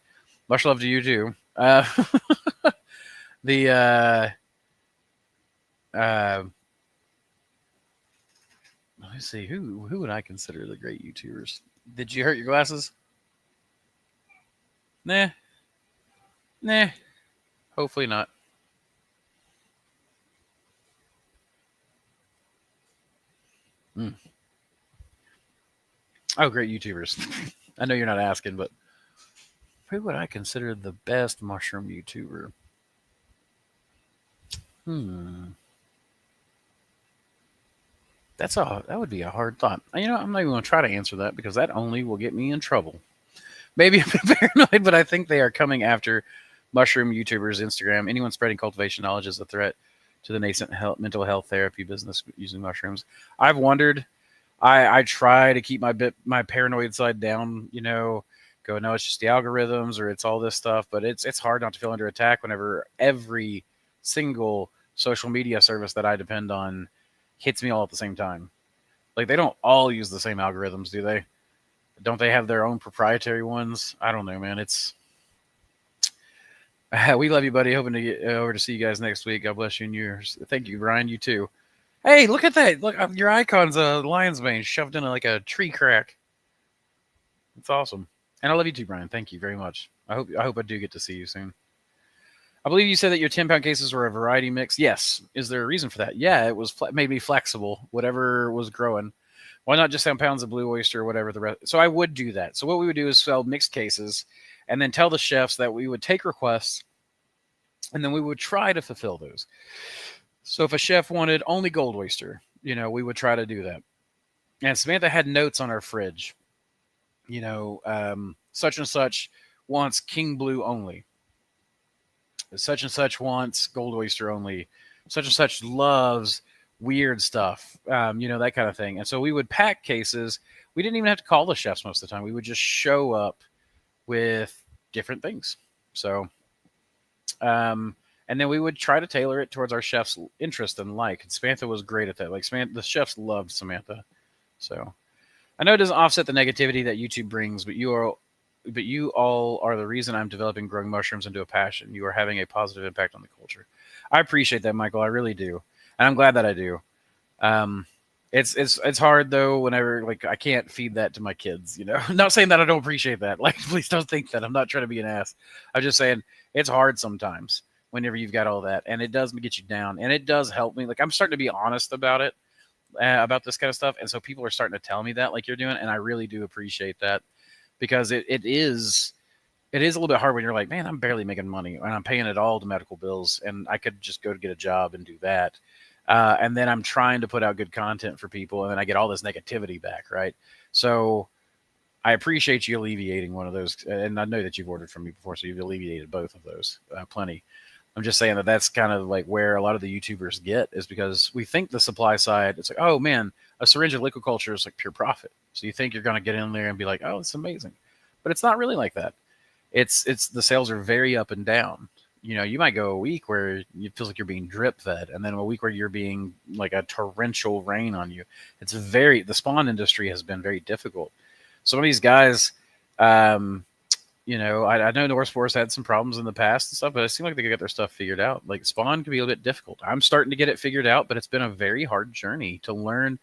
S2: Much love to you too. Let me see, who would I consider the great YouTubers? Did you hurt your glasses? Nah. Hopefully not. Oh, great YouTubers. I know you're not asking, but who would I consider the best mushroom YouTuber? That would be a hard thought. I'm not even going to try to answer that because that only will get me in trouble. Maybe I'm paranoid, but I think they are coming after mushroom YouTubers, Instagram. Anyone spreading cultivation knowledge is a threat to the nascent mental health therapy business using mushrooms. I've wondered. I try to keep my paranoid side down. Go, no, it's just the algorithms or it's all this stuff. But it's hard not to feel under attack whenever every single social media service that I depend on hits me all at the same time. Like, they don't all use the same algorithms, do they? Don't they have their own proprietary ones? I don't know, man. We love you, buddy. Hoping to get over to see you guys next week. God bless you and yours. Thank you, Brian. You too. Hey, look at that. Look, your icon's a lion's mane shoved in like a tree crack. It's awesome. And I love you too, Brian. Thank you very much. I hope I do get to see you soon. I believe you said that your 10-pound cases were a variety mix. Yes. Is there a reason for that? Yeah, it was made me flexible, whatever was growing. Why not just have pounds of blue oyster or whatever the rest? So I would do that. So what we would do is sell mixed cases and then tell the chefs that we would take requests and then we would try to fulfill those. So if a chef wanted only gold oyster, we would try to do that. And Samantha had notes on our fridge. Such and such wants king blue only. Such and such wants gold oyster only. Such and such loves weird stuff, that kind of thing. And so we would pack cases. We didn't even have to call the chefs most of the time. We would just show up with different things. So, and then we would try to tailor it towards our chef's interest and like. And Samantha was great at that. Like, the chefs loved Samantha. So I know it doesn't offset the negativity that YouTube brings, but you all are the reason I'm developing growing mushrooms into a passion. You are having a positive impact on the culture. I appreciate that, Michael. I really do. And I'm glad that I do. It's hard though whenever I can't feed that to my kids. I'm not saying that I don't appreciate that. Please don't think that. I'm not trying to be an ass. I'm just saying it's hard sometimes whenever you've got all that, and it does get you down, and it does help me. I'm starting to be honest about it, about this kind of stuff, and so people are starting to tell me that, like you're doing, and I really do appreciate that because it is a little bit hard when you're like, man, I'm barely making money and I'm paying it all to medical bills, and I could just go to get a job and do that. And then I'm trying to put out good content for people, and then I get all this negativity back, right? So I appreciate you alleviating one of those, and I know that you've ordered from me before, so you've alleviated both of those plenty. I'm just saying that's kind of like where a lot of the YouTubers get, is because we think the supply side, it's like, oh man, a syringe of liquid culture is like pure profit. So you think you're going to get in there and be like, oh, it's amazing. But it's not really like that. It's the sales are very up and down. You might go a week where it feels like you're being drip fed, and then a week where you're being like a torrential rain on you. The spawn industry has been very difficult. Some of these guys, I know North Forest had some problems in the past and stuff, but it seemed like they could get their stuff figured out. Like, spawn can be a little bit difficult. I'm starting to get it figured out, but it's been a very hard journey to learn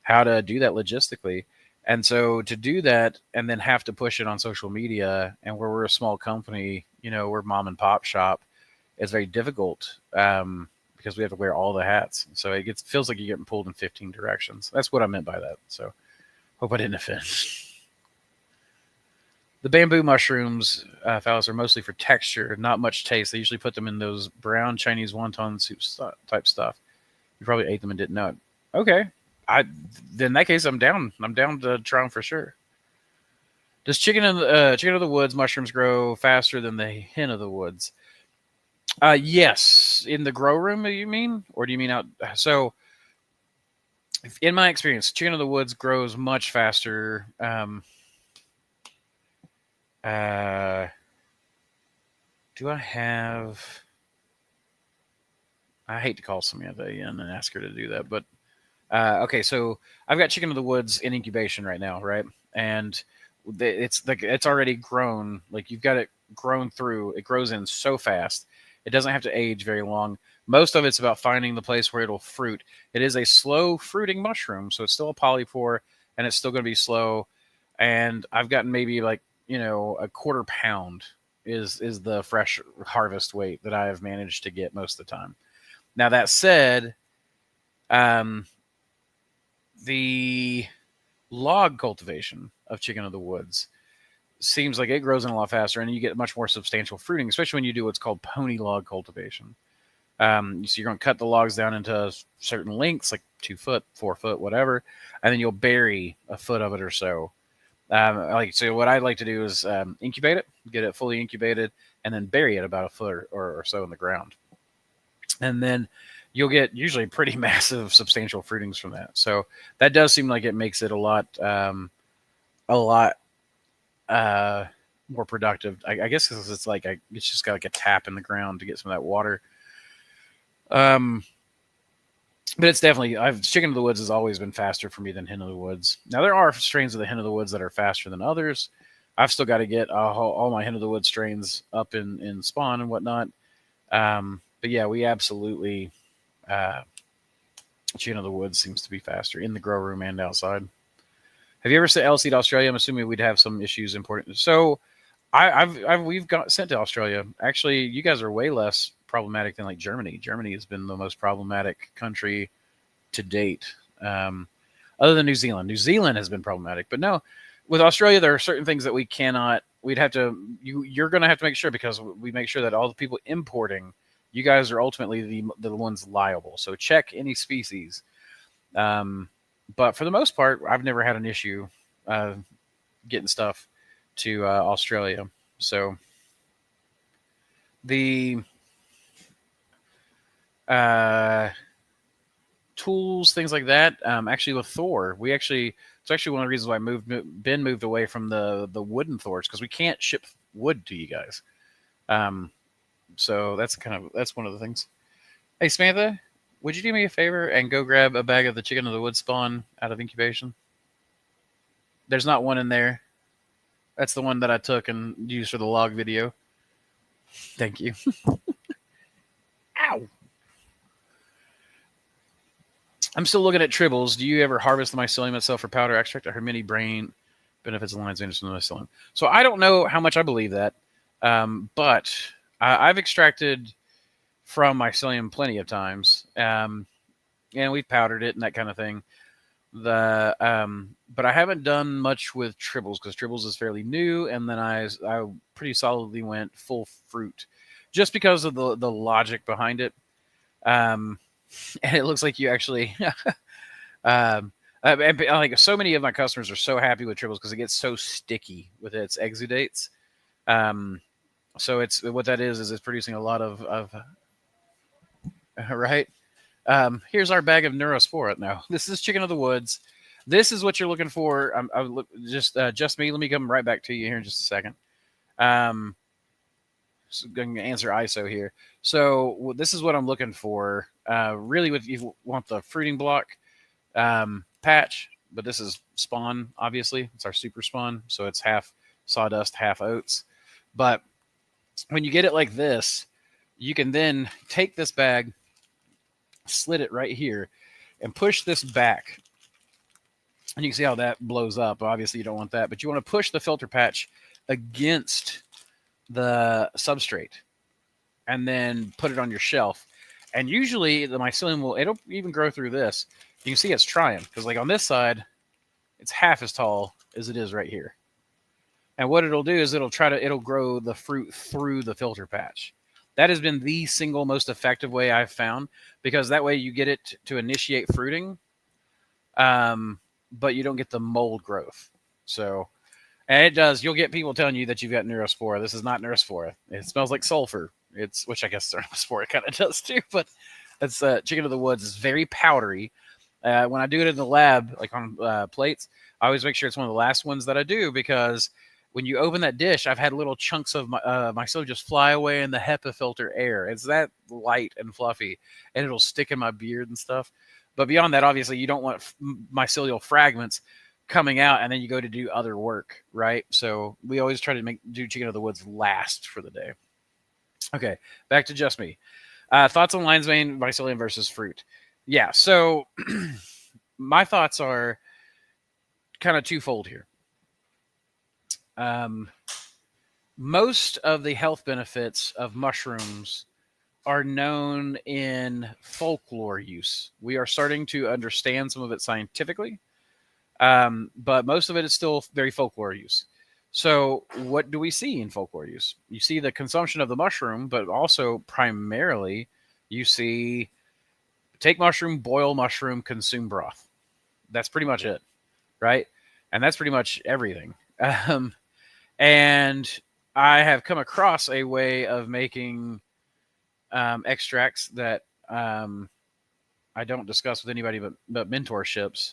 S2: how to do that logistically. And so to do that and then have to push it on social media, and where we're a small company, we're mom and pop shop, it's very difficult because we have to wear all the hats. So it feels like you're getting pulled in 15 directions. That's what I meant by that. So hope I didn't offend. The bamboo mushrooms, phallus, are mostly for texture, not much taste. They usually put them in those brown Chinese wonton soup type stuff. You probably ate them and didn't know it. Okay, then in that case, I'm down. I'm down to try them for sure. Does chicken of the woods mushrooms grow faster than the hen of the woods? Yes, in the grow room, you mean, or do you mean out? So, in my experience, chicken of the woods grows much faster. Do I have? I hate to call Samantha in and ask her to do that, but okay. So I've got chicken of the woods in incubation right now, right? And it's already grown. Like you've got it grown through. It grows in so fast. It doesn't have to age very long. Most of it's about finding the place where it'll fruit. It is a slow fruiting mushroom, so it's still a polypore, and it's still going to be slow. And I've gotten maybe like a quarter pound is the fresh harvest weight that I have managed to get most of the time. Now that said, the log cultivation of chicken of the woods seems like it grows in a lot faster, and you get much more substantial fruiting, especially when you do what's called pony log cultivation. So you're going to cut the logs down into certain lengths, like 2 foot, 4 foot, whatever, and then you'll bury a foot of it or so. So what I'd like to do is incubate it, get it fully incubated, and then bury it about a foot or so in the ground. And then you'll get usually pretty massive, substantial fruitings from that. So that does seem like it makes it a lot more productive. I guess because it's like it's just got like a tap in the ground to get some of that water. But it's definitely chicken of the woods has always been faster for me than hen of the woods. Now there are strains of the hen of the woods that are faster than others. I've still got to get all my hen of the woods strains up in spawn and whatnot. But yeah, we absolutely chicken of the woods seems to be faster in the grow room and outside. Have you ever sent LC to Australia? I'm assuming we'd have some issues importing. So we've got sent to Australia. Actually, you guys are way less problematic than like Germany. Germany has been the most problematic country to date, other than New Zealand. New Zealand has been problematic, but no, with Australia, there are certain things that we cannot. We'd have to. You're going to have to make sure, because we make sure that all the people importing, you guys are ultimately the ones liable. So check any species. But for the most part, I've never had an issue getting stuff to Australia. So the tools, things like that. Actually, with Thor, it's actually one of the reasons why Ben moved away from the wooden Thors, because we can't ship wood to you guys. So that's one of the things. Hey, Samantha, would you do me a favor and go grab a bag of the chicken of the wood spawn out of incubation? There's not one in there. That's the one that I took and used for the log video. Thank you. Ow. I'm still looking at tribbles. Do you ever harvest the mycelium itself for powder extract? I heard many brain benefits and lines interested in the mycelium. So I don't know how much I believe that, but I've extracted from mycelium plenty of times, and we've powdered it and that kind of thing. But I haven't done much with tribbles, because tribbles is fairly new, and then I pretty solidly went full fruit, just because of the logic behind it. And it looks like you actually, like so many of my customers are so happy with tribbles because it gets so sticky with its exudates. So it's what that is it's producing a lot of right. Here's our bag of neurospora. Now this is chicken of the woods. This is what you're looking for. Just me. Let me come right back to you here in just a second. So going to answer ISO here. So this is what I'm looking for. Really, if you want the fruiting block patch, but this is spawn, obviously. It's our super spawn, so it's half sawdust, half oats. But when you get it like this, you can then take this bag, slit it right here, and push this back. And you can see how that blows up. Obviously, you don't want that, but you want to push the filter patch against the substrate. and then put it on your shelf. And usually the mycelium it'll even grow through this. You can see it's trying because like on this side, it's half as tall as it is right here. And what it'll do is it'll grow the fruit through the filter patch. That has been the single most effective way I've found, because that way you get it to initiate fruiting, but you don't get the mold growth. So, and it does. You'll get people telling you that you've got neurospora. This is not neurospora. It smells like sulfur. Which I guess neurospora kind of does too. But that's chicken of the woods is very powdery. When I do it in the lab, like on plates, I always make sure it's one of the last ones that I do, because when you open that dish, I've had little chunks of mycelium just fly away in the HEPA filter air. It's that light and fluffy, and it'll stick in my beard and stuff. But beyond that, obviously, you don't want mycelial fragments coming out, and then you go to do other work, right? So we always try to do chicken of the woods last for the day. Okay, back to just me. Thoughts on lion's mane mycelium versus fruit? Yeah, so my thoughts are kind of twofold here. Most of the health benefits of mushrooms are known in folklore use. We are starting to understand some of it scientifically, but most of it is still very folklore use. So what do we see in folklore use? You see the consumption of the mushroom, but also primarily you see take mushroom, boil mushroom, consume broth. That's pretty much it, right? And that's pretty much everything. And I have come across a way of making extracts that I don't discuss with anybody but mentorships.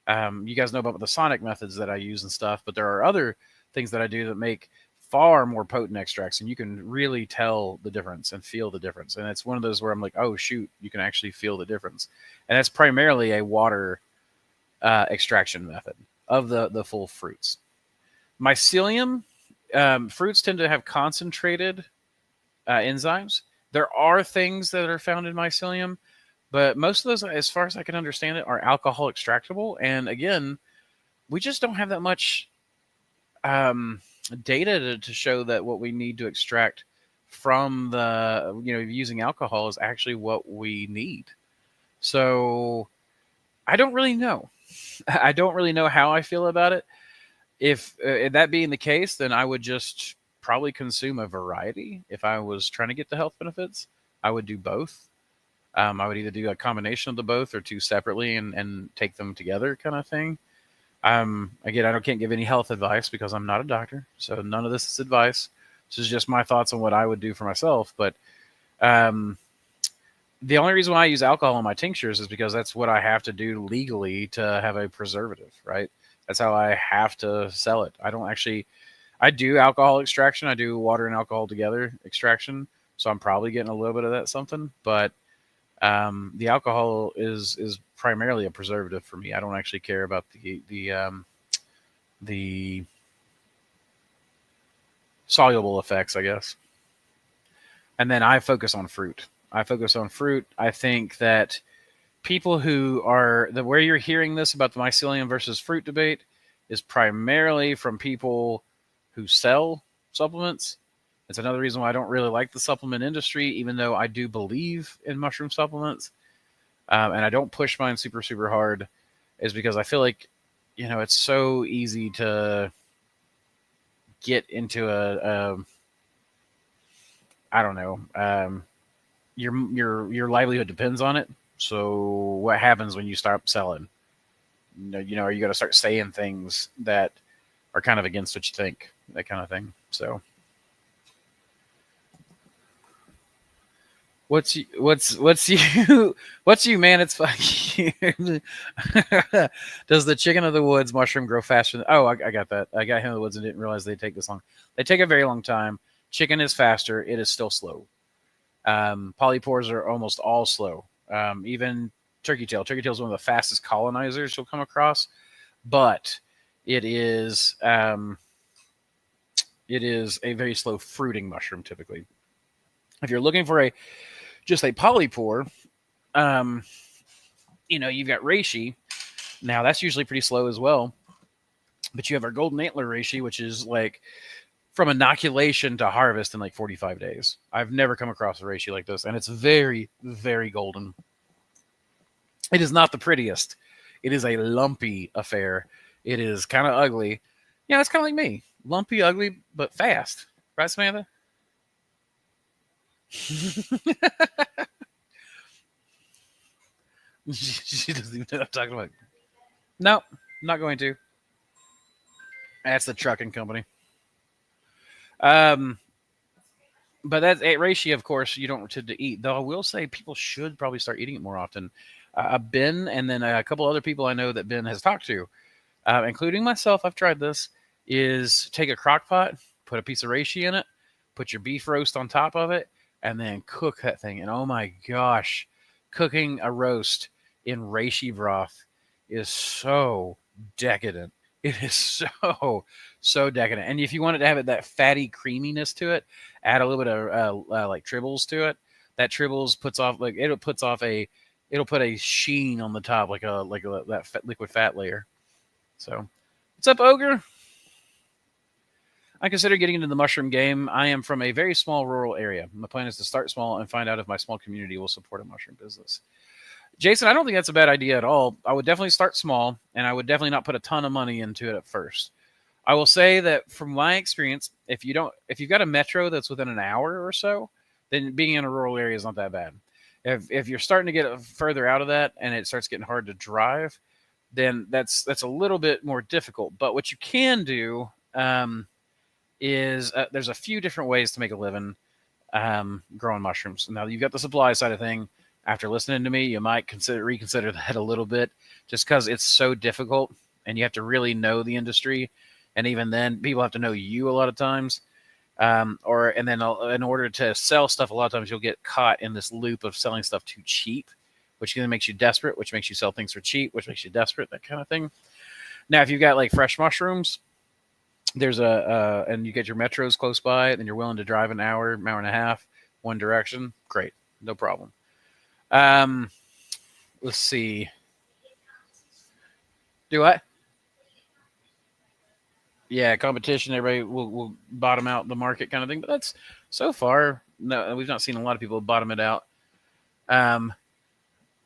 S2: You guys know about the sonic methods that I use and stuff, but there are other things that I do that make far more potent extracts, and you can really tell the difference and feel the difference. And it's one of those where I'm like, oh shoot, you can actually feel the difference. And that's primarily a water extraction method of the full fruits. Mycelium, fruits tend to have concentrated enzymes. There are things that are found in mycelium, but most of those, as far as I can understand it, are alcohol extractable. And again, we just don't have that much data to show that what we need to extract from the, using alcohol is actually what we need. So I don't really know. I don't really know how I feel about it. If that being the case, then I would just probably consume a variety. If I was trying to get the health benefits, I would do both. I would either do a combination of the both or two separately and take them together kind of thing. Again, I can't give any health advice because I'm not a doctor. So none of this is advice. This is just my thoughts on what I would do for myself. But the only reason why I use alcohol in my tinctures is because that's what I have to do legally to have a preservative, right? That's how I have to sell it. I do alcohol extraction. I do water and alcohol together extraction. So I'm probably getting a little bit of that something, but the alcohol is primarily a preservative for me. I don't actually care about the soluble effects, I guess. And then I focus on fruit. I think that people who are where you're hearing this about the mycelium versus fruit debate is primarily from people who sell supplements. It's another reason why I don't really like the supplement industry, even though I do believe in mushroom supplements. And I don't push mine super, super hard, is because I feel like, it's so easy to get into I don't know, your livelihood depends on it. So what happens when you start selling? Are you going to start saying things that are kind of against what you think, that kind of thing. So what's you, man? It's fucking. Does the chicken of the woods mushroom grow faster? I got that. I got him in the woods and didn't realize they take this long. They take a very long time. Chicken is faster. It is still slow. Polypores are almost all slow. Even turkey tail. Turkey tail is one of the fastest colonizers you'll come across, but it is a very slow fruiting mushroom typically. If you're looking for just a polypore, you've got reishi. Now that's usually pretty slow as well, but you have our golden antler reishi, which is like from inoculation to harvest in like 45 days. I've never come across a reishi like this, and it's very, very golden. It is not the prettiest. It is a lumpy affair. It is kind of ugly. Yeah, it's kind of like me. Lumpy, ugly, but fast. Right, Samantha? She doesn't even know what I'm talking about. No, not going to. That's the trucking company. Um, but that's a reishi, of course, you don't tend to eat. Though I will say people should probably start eating it more often. Ben and then a couple other people I know that Ben has talked to, including myself, I've tried this, is take a crock pot, put a piece of reishi in it, put your beef roast on top of it, and then cook that thing. And oh my gosh, cooking a roast in reishi broth is so decadent. It is so decadent. And if you want it to have that fatty creaminess to it, add a little bit of like tribbles to it. That tribbles puts off like it'll put a sheen on the top that liquid fat layer. So, what's up, Ogre? I consider getting into the mushroom game. I am from a very small rural area. My plan is to start small and find out if my small community will support a mushroom business. Jason, I don't think that's a bad idea at all. I would definitely start small, and I would definitely not put a ton of money into it at first. I will say that from my experience, if you've got a metro that's within an hour or so, then being in a rural area is not that bad. If you're starting to get further out of that and it starts getting hard to drive, then that's a little bit more difficult. But what you can do is there's a few different ways to make a living growing mushrooms. Now you've got the supply side of thing. After listening to me, you might reconsider that a little bit, just because it's so difficult and you have to really know the industry, and even then, people have to know you a lot of times. And then in order to sell stuff, a lot of times you'll get caught in this loop of selling stuff too cheap, which then makes you desperate, which makes you sell things for cheap, which makes you desperate, that kind of thing. Now, if you've got like fresh mushrooms, there's and you get your metros close by, and you're willing to drive an hour and a half, one direction, great, no problem. Let's see. Do what? Yeah, competition. Everybody will bottom out the market kind of thing. But that's so far. No, we've not seen a lot of people bottom it out.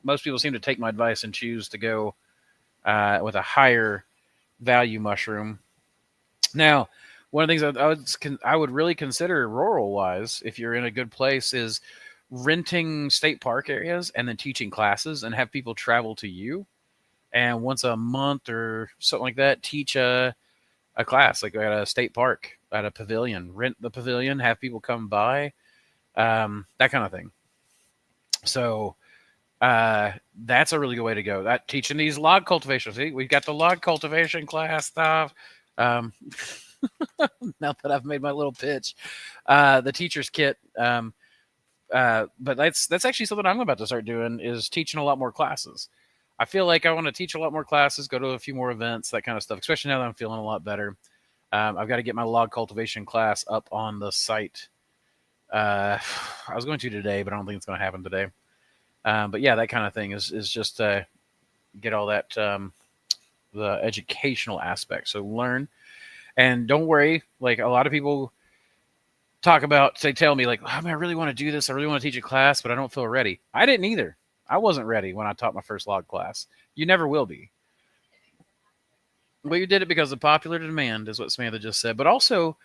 S2: Most people seem to take my advice and choose to go with a higher value mushroom. Now, one of the things I would really consider rural wise, if you're in a good place, is renting state park areas and then teaching classes and have people travel to you, and once a month or something like that, teach a class like at a state park, at a pavilion. Rent the pavilion, have people come by, that kind of thing. So that's a really good way to go. That teaching these log cultivation. See, we've got the log cultivation class stuff. Now that I've made my little pitch, the teacher's kit. But that's actually something I'm about to start doing, is teaching a lot more classes. I feel like I want to teach a lot more classes, go to a few more events, that kind of stuff, especially now that I'm feeling a lot better. I've got to get my log cultivation class up on the site. I was going to today, but I don't think it's going to happen today. But yeah, that kind of thing is just to get all that, the educational aspect. So learn, and don't worry. Like a lot of people talk about, they tell me like, oh, I really want to do this. I really want to teach a class, but I don't feel ready. I didn't either. I wasn't ready when I taught my first log class. You never will be. Well, you did it because of popular demand, is what Samantha just said. But also,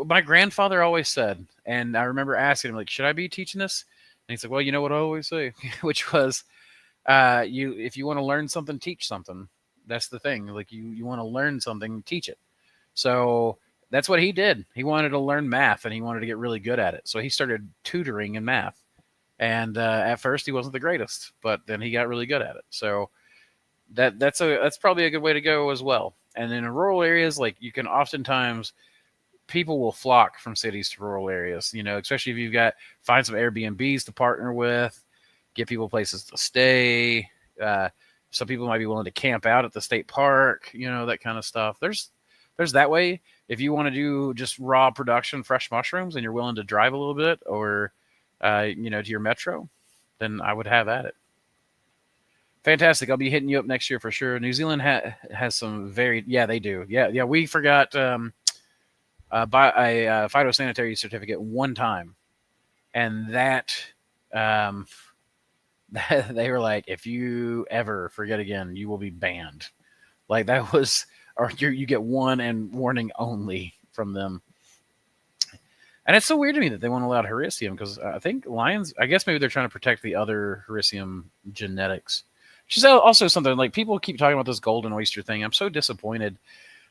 S2: my grandfather always said, and I remember asking him, like, should I be teaching this? And he's like, well, you know what I always say, which was, if you want to learn something, teach something. That's the thing. Like, you want to learn something, teach it. So that's what he did. He wanted to learn math, and he wanted to get really good at it. So he started tutoring in math. And at first, he wasn't the greatest, but then he got really good at it. So that's probably a good way to go as well. And in rural areas, like, you can oftentimes, people will flock from cities to rural areas. You know, especially if you've got, find some Airbnbs to partner with, get people places to stay. Some people might be willing to camp out at the state park. You know, that kind of stuff. There's that way. If you want to do just raw production, fresh mushrooms, and you're willing to drive a little bit, or to your metro, then I would have at it. Fantastic. I'll be hitting you up next year for sure. New Zealand has some very, yeah, they do. Yeah. We forgot. buy a phytosanitary certificate one time, and that um, they were like, if you ever forget again, you will be banned. Like that was, or you get one and warning only from them. And it's so weird to me that they won't allow Hericium because I think lions, I guess maybe they're trying to protect the other Hericium genetics. Which is also something like people keep talking about this golden oyster thing. I'm so disappointed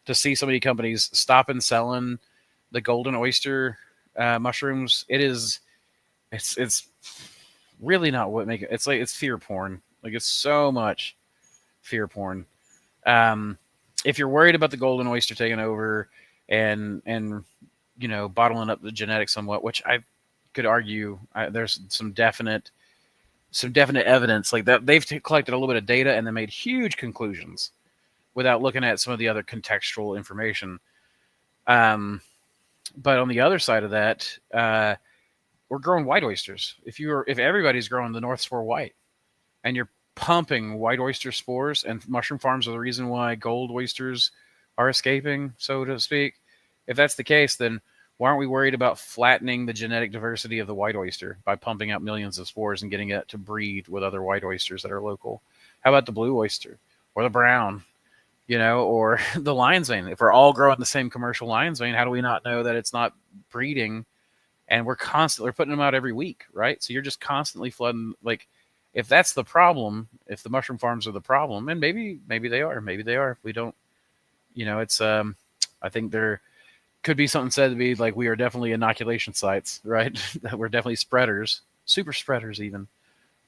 S2: to see so many companies stopping selling the golden oyster mushrooms. It's really not what make it. It's like it's fear porn. Like it's so much fear porn. Um, if you're worried about the golden oyster taking over and bottling up the genetics somewhat, which I could argue there's some definite evidence like that they've collected a little bit of data and then made huge conclusions without looking at some of the other contextual information. But on the other side of that, we're growing white oysters. If everybody's growing the North Spore white, and you're pumping white oyster spores, and mushroom farms are the reason why gold oysters are escaping, so to speak. If that's the case, then why aren't we worried about flattening the genetic diversity of the white oyster by pumping out millions of spores and getting it to breed with other white oysters that are local? How about the blue oyster or the brown, or the lion's mane? If we're all growing the same commercial lion's mane, how do we not know that it's not breeding? And we're putting them out every week, right? So you're just constantly flooding. Like, if that's the problem, if the mushroom farms are the problem, and maybe they are, if we don't, it's I think there could be something said to be like we are definitely inoculation sites, right? We're definitely spreaders, super spreaders even.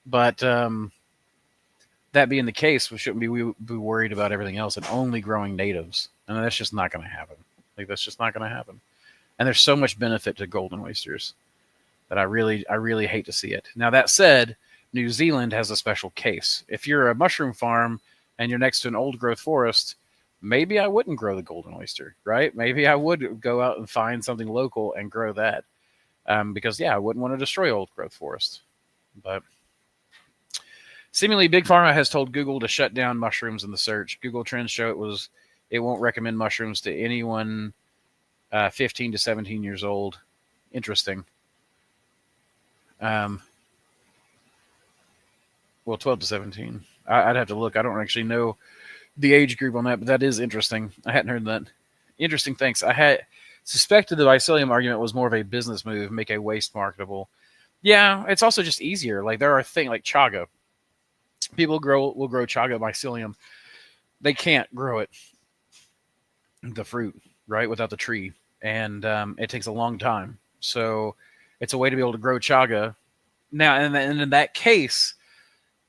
S2: But that being the case, we shouldn't be worried about everything else and only growing natives, and that's just not going to happen. Like that's just not going to happen. And there's so much benefit to golden oysters that I really hate to see it. Now that said, New Zealand has a special case. If you're a mushroom farm and you're next to an old growth forest, maybe I wouldn't grow the golden oyster, right? Maybe I would go out and find something local and grow that. Because I wouldn't want to destroy old growth forest. But seemingly Big Pharma has told Google to shut down mushrooms in the search. Google Trends show it won't recommend mushrooms to anyone 15 to 17 years old. Interesting. Well, 12 to 17. I'd have to look. I don't actually know the age group on that, but that is interesting. I hadn't heard that. Interesting. Thanks. I had suspected the mycelium argument was more of a business move, make a waste marketable. Yeah, it's also just easier. Like there are things like chaga. People will grow chaga mycelium. They can't grow it, the fruit, right, without the tree. And it takes a long time. So it's a way to be able to grow chaga. Now, and in that case,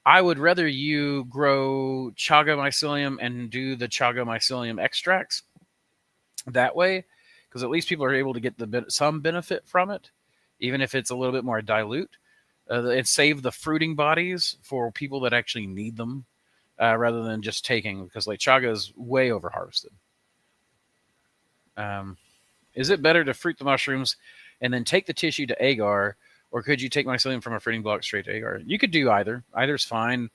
S2: I would rather you grow chaga mycelium and do the chaga mycelium extracts that way, because at least people are able to get some benefit from it, even if it's a little bit more dilute. And save the fruiting bodies for people that actually need them, rather than just taking, because like chaga is way over harvested. Is it better to fruit the mushrooms and then take the tissue to agar, or could you take mycelium from a fruiting block straight to agar? You could do either. Either's fine.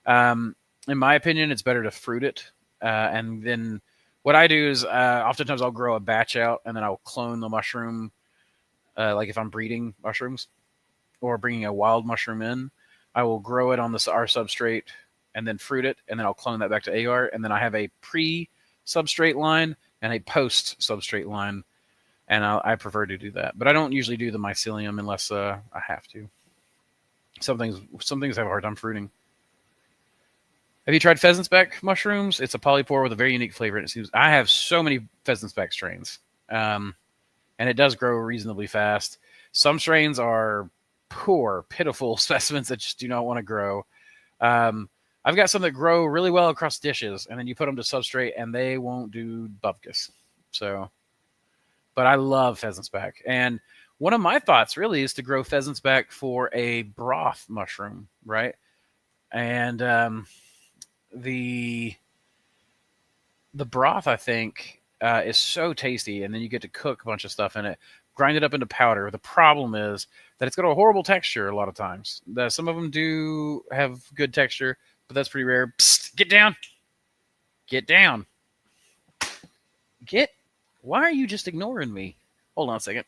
S2: In my opinion, it's better to fruit it. And then what I do is oftentimes I'll grow a batch out and then I'll clone the mushroom. Like if I'm breeding mushrooms or bringing a wild mushroom in, I will grow it on our substrate and then fruit it, and then I'll clone that back to agar. And then I have a pre-substrate line and a post-substrate line. And I prefer to do that. But I don't usually do the mycelium unless I have to. Some things have a hard time fruiting. Have you tried pheasant's back mushrooms? It's a polypore with a very unique flavor. And it seems I have so many pheasant's back strains. And it does grow reasonably fast. Some strains are poor, pitiful specimens that just do not want to grow. I've got some that grow really well across dishes, and then you put them to substrate and they won't do bupkis. So... But I love pheasant's back. And one of my thoughts really is to grow pheasant's back for a broth mushroom, right? And the broth, I think, is so tasty. And then you get to cook a bunch of stuff in it, grind it up into powder. The problem is that it's got a horrible texture a lot of times. Some of them do have good texture, but that's pretty rare. Psst, get down. Get down. Get Why are you just ignoring me? Hold on a second.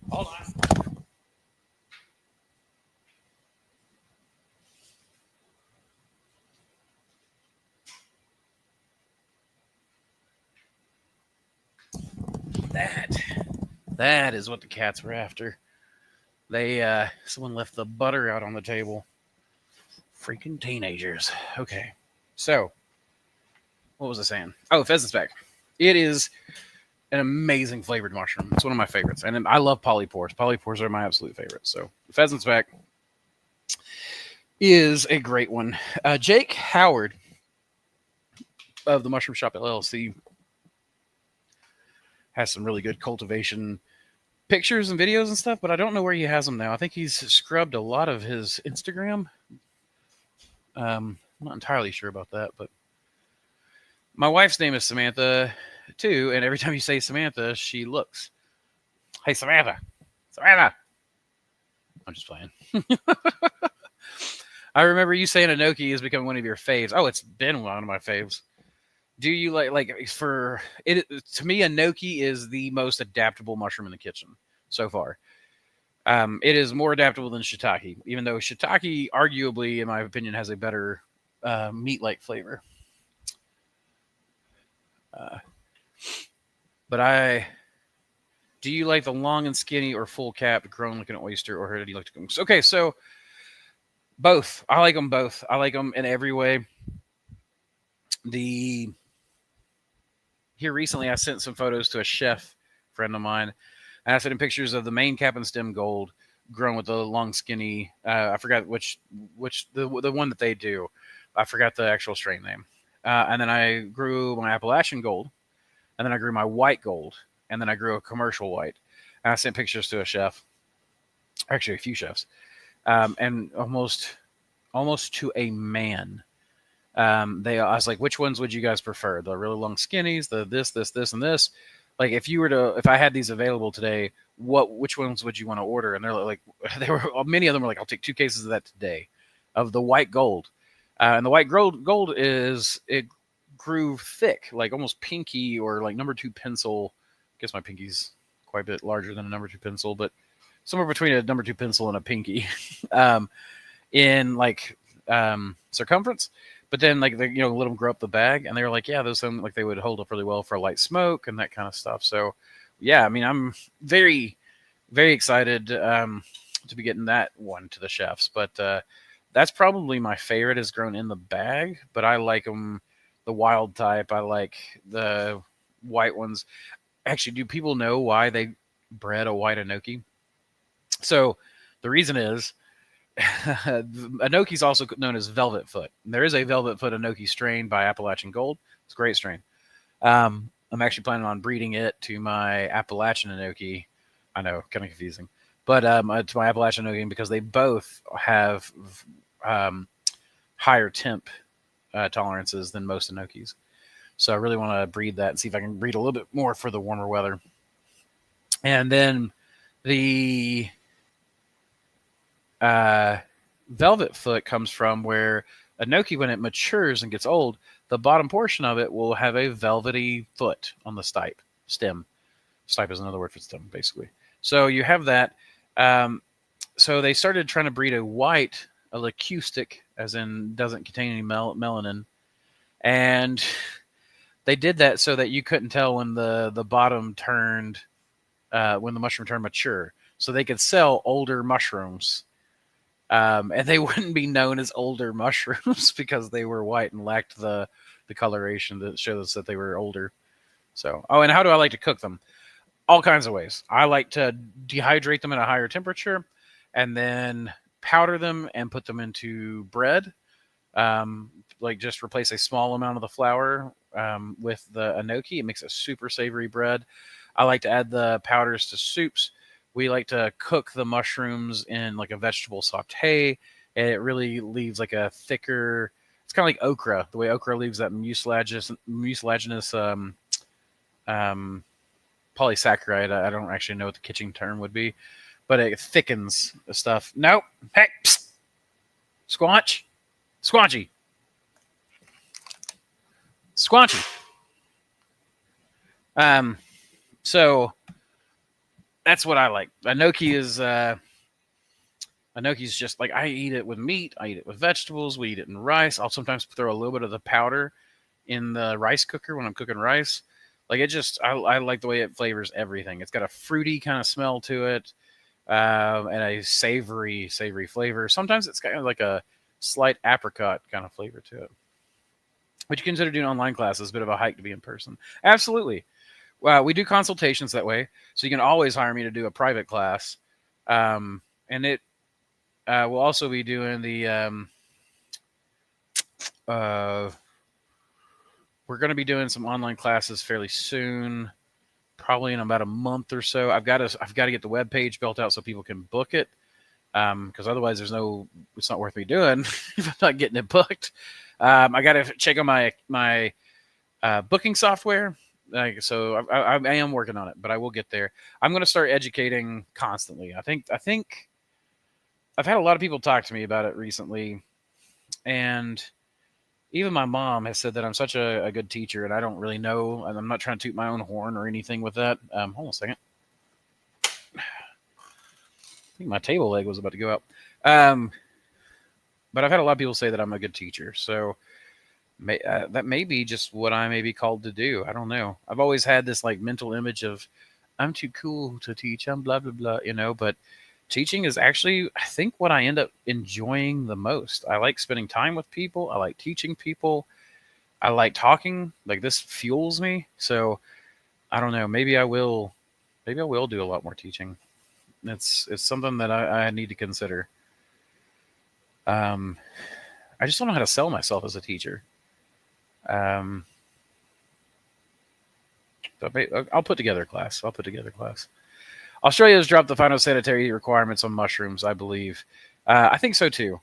S2: Hold on. That is what the cats were after. Someone left the butter out on the table. Freaking teenagers. Okay. So, what was I saying? Oh, pheasant speck. It is an amazing flavored mushroom. It's one of my favorites. And I love polypores. Polypores are my absolute favorite. So, pheasant speck is a great one. Jake Howard of the Mushroom Shop LLC has some really good cultivation pictures and videos and stuff, but I don't know where he has them now. I think he's scrubbed a lot of his Instagram. I'm not entirely sure about that, but my wife's name is Samantha too, and every time you say Samantha, she looks. Hey, Samantha. Samantha. I'm just playing. I remember you saying enoki is becoming one of your faves. Oh, it's been one of my faves. Do you like for it? To me, enoki is the most adaptable mushroom in the kitchen so far. It is more adaptable than shiitake, even though shiitake, arguably, in my opinion, has a better meat-like flavor. But do you like the long and skinny or full capped, grown like an oyster, or do you like to cook? Okay, so both. I like them both. I like them in every way. Here recently, I sent some photos to a chef friend of mine, and I sent him pictures of the main cap and stem gold grown with the long skinny. I forgot which the one that they do. I forgot the actual strain name. And then I grew my Appalachian gold, and then I grew my white gold, and then I grew a commercial white. And I sent pictures to a chef, actually a few chefs, and almost to a man. I was like, which ones would you guys prefer? The really long skinnies, the this, and this. Like, if I had these available today, which ones would you want to order? And they're like, many of them were like, I'll take 2 cases of that today, of the white gold. And the white gold it grew thick, like almost pinky or like number 2 pencil. I guess my pinky's quite a bit larger than a number 2 pencil, but somewhere between a number 2 pencil and a pinky, in like circumference. But then, like, let them grow up the bag, and they were like, yeah, those sound like they would hold up really well for light smoke and that kind of stuff. So, yeah, I mean, I'm very, very excited to be getting that one to the chefs. But that's probably my favorite, is grown in the bag. But I like them, the wild type. I like the white ones. Actually, do people know why they bred a white enoki? So the reason is, enoki is also known as velvet foot. There is a velvet foot enoki strain by Appalachian Gold. It's a great strain. I'm actually planning on breeding it to my Appalachian enoki. I know, kind of confusing, but to my Appalachian enoki, because they both have higher temp tolerances than most enokis. So I really want to breed that and see if I can breed a little bit more for the warmer weather. And then the velvet foot comes from where enoki, when it matures and gets old, the bottom portion of it will have a velvety foot on the stem. Stipe is another word for stem, basically. So you have that. So they started trying to breed a white, a leucistic, as in doesn't contain any melanin, and they did that so that you couldn't tell when the bottom turned, when the mushroom turned mature, so they could sell older mushrooms. And they wouldn't be known as older mushrooms because they were white and lacked the coloration that shows that they were older. So, and how do I like to cook them? All kinds of ways. I like to dehydrate them at a higher temperature and then powder them and put them into bread. Like, just replace a small amount of the flour with the enoki. It makes a super savory bread. I like to add the powders to soups. We like to cook the mushrooms in like a vegetable saute, and it really leaves like a thicker. It's kind of like okra. The way okra leaves that mucilaginous polysaccharide. I don't actually know what the kitchen term would be, but it thickens the stuff. Nope. Hey, psst. Squanch. Squanchy. Squanchy. So that's what I like. Enoki is just like, I eat it with meat, I eat it with vegetables, we eat it in rice. I'll sometimes throw a little bit of the powder in the rice cooker when I'm cooking rice. Like, it just, I like the way it flavors everything. It's got a fruity kind of smell to it, and a savory flavor. Sometimes it's kind of like a slight apricot kind of flavor to it. Would you consider doing online classes? A bit of a hike to be in person. Absolutely. We do consultations that way, so you can always hire me to do a private class. And it we'll also be doing the we're going to be doing some online classes fairly soon, probably in about a month or so. I've got to get the web page built out so people can book it, because otherwise it's not worth me doing if I'm not getting it booked. I got to check on my booking software. So I am working on it, but I will get there. I'm going to start educating constantly. I think I've had a lot of people talk to me about it recently, and even my mom has said that I'm such a good teacher, and I don't really know. And I'm not trying to toot my own horn or anything with that. Hold on a second. I think my table leg was about to go up. But I've had a lot of people say that I'm a good teacher, so that may be just what I may be called to do. I don't know. I've always had this like mental image of I'm too cool to teach. I'm blah blah blah, but teaching is actually, I think, what I end up enjoying the most. I like spending time with people. I like teaching people. I like talking. Like, this fuels me. So I don't know. Maybe I will do a lot more teaching. It's something that I need to consider. I just don't know how to sell myself as a teacher. So I'll put together a class. Australia has dropped the phytosanitary requirements on mushrooms, I believe. I think so too.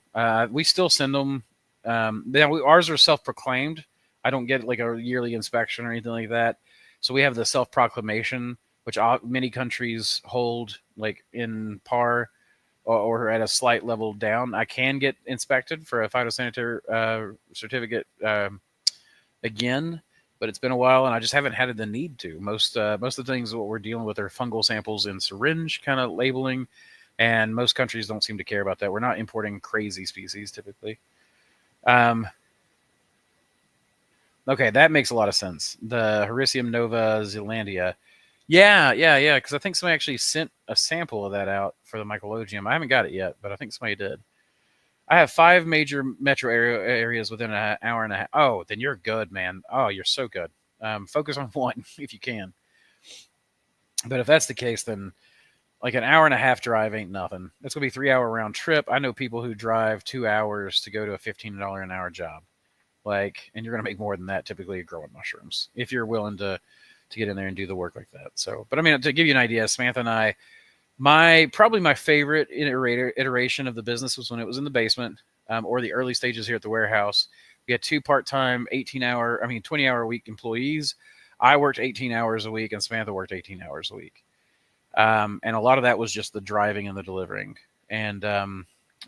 S2: We still send them. Ours are self-proclaimed. I don't get like a yearly inspection or anything like that. So we have the self-proclamation, which many countries hold like in par or at a slight level down. I can get inspected for a phytosanitary certificate again, but it's been a while, and I just haven't had the need to. Most of the things what we're dealing with are fungal samples in syringe kind of labeling, and most countries don't seem to care about that. We're not importing crazy species typically. Okay, that makes a lot of sense. The Hericium nova zelandia. Yeah, because I think somebody actually sent a sample of that out for the mycologium. I haven't got it yet, but I think somebody did. I have 5 major metro areas within an hour and a half. Oh, then you're good, man. Oh, you're so good. Focus on one if you can. But if that's the case, then like an hour and a half drive ain't nothing. It's going to be 3-hour round trip. I know people who drive 2 hours to go to a $15 an hour job. And you're going to make more than that typically growing mushrooms if you're willing to get in there and do the work like that. So, but I mean, to give you an idea, Samantha and I, probably my favorite iteration of the business was when it was in the basement, or the early stages here at the warehouse. We had 2 part-time 20-hour a week employees. I worked 18 hours a week, and Samantha worked 18 hours a week. And a lot of that was just the driving and the delivering. And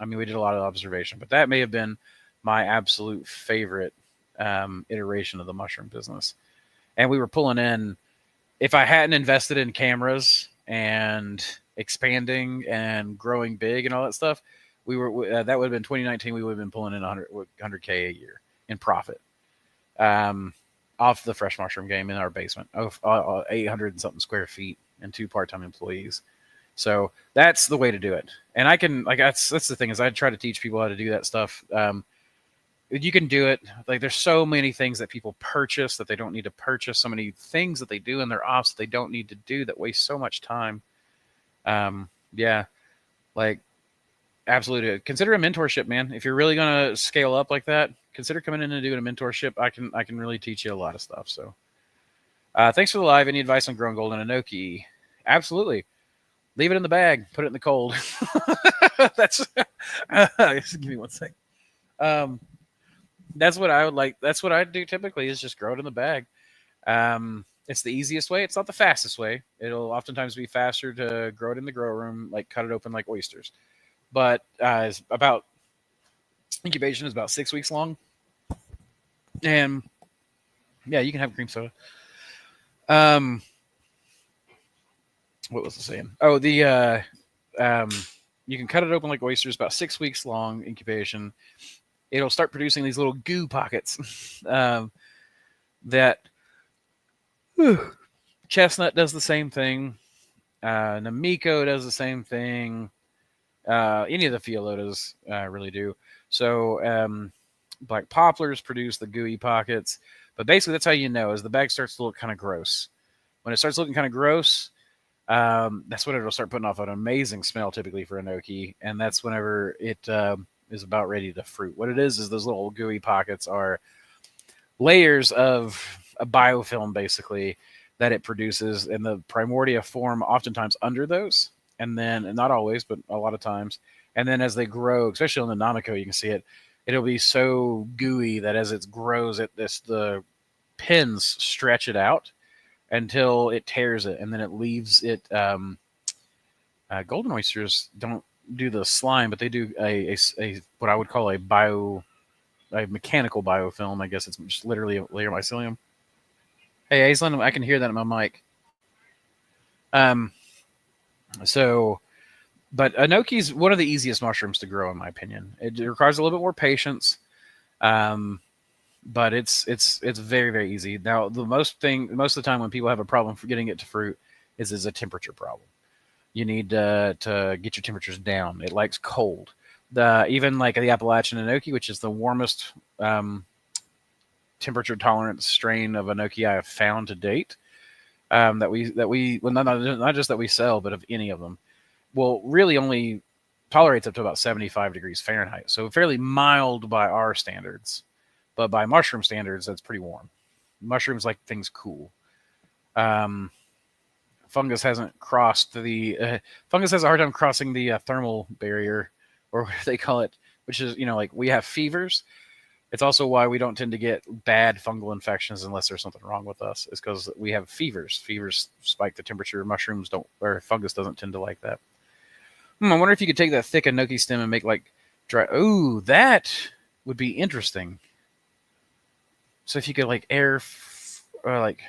S2: we did a lot of observation, but that may have been my absolute favorite iteration of the mushroom business. And we were pulling in, if I hadn't invested in cameras and expanding and growing big and all that stuff, that would have been 2019. We would have been pulling in 100K a year in profit off the fresh mushroom game in our basement of 800 and something square feet and 2 part-time employees. So that's the way to do it. And I can, that's the thing, is I try to teach people how to do that stuff. You can do it. Like, there's so many things that people purchase that they don't need to purchase. So many things that they do in their ops that they don't need to do that waste so much time. Absolutely. Consider a mentorship, man. If you're really going to scale up like that, consider coming in and doing a mentorship. I can really teach you a lot of stuff. So, thanks for the live. Any advice on growing golden enoki? Absolutely. Leave it in the bag. Put it in the cold. That's. Give me one sec. That's what I would like. That's what I do typically, is just grow it in the bag. It's the easiest way. It's not the fastest way. It'll oftentimes be faster to grow it in the grow room, like cut it open like oysters. But it's about incubation is about 6 weeks long, and yeah, you can have cream soda. Um, what was I saying? Oh, um, you can cut it open like oysters. About 6 weeks long incubation. It'll start producing these little goo pockets. That whew, chestnut does the same thing. Namiko does the same thing. Any of the phiolotas really do. So black poplars produce the gooey pockets. But basically, that's how you know is the bag starts to look kind of gross. When it starts looking kind of gross, that's when it'll start putting off an amazing smell, typically for enoki, and that's whenever it is about ready to fruit. What it is those little gooey pockets are layers of a biofilm, basically, that it produces, and the primordia form oftentimes under those, and then, and not always, but a lot of times, and then as they grow, especially on the Namiko, you can see it. It'll be so gooey that as it grows, the pins stretch it out until it tears it, and then it leaves it. Golden oysters don't do the slime, but they do a what I would call a mechanical biofilm. I guess it's just literally a layer of mycelium. Hey, Aislinn, I can hear that in my mic. Um, so, but enoki's one of the easiest mushrooms to grow, in my opinion. It requires a little bit more patience, but it's very very easy. Now, most of the time when people have a problem for getting it to fruit is a temperature problem. You need to get your temperatures down. It likes cold. Even like the Appalachian enoki, which is the warmest temperature tolerant strain of enoki I have found to date, that we well, not just that we sell, but of any of them, will really only tolerates up to about 75 degrees Fahrenheit. So fairly mild by our standards, but by mushroom standards, that's pretty warm. Mushrooms like things cool. Um, fungus hasn't crossed the fungus has a hard time crossing the thermal barrier, or what they call it, which is like we have fevers. It's also why we don't tend to get bad fungal infections unless there's something wrong with us. Is because we have fevers. Fevers spike the temperature. Mushrooms don't, or fungus doesn't tend to like that. I wonder if you could take that thick enoki stem and make like dry. Ooh, that would be interesting. So if you could like or like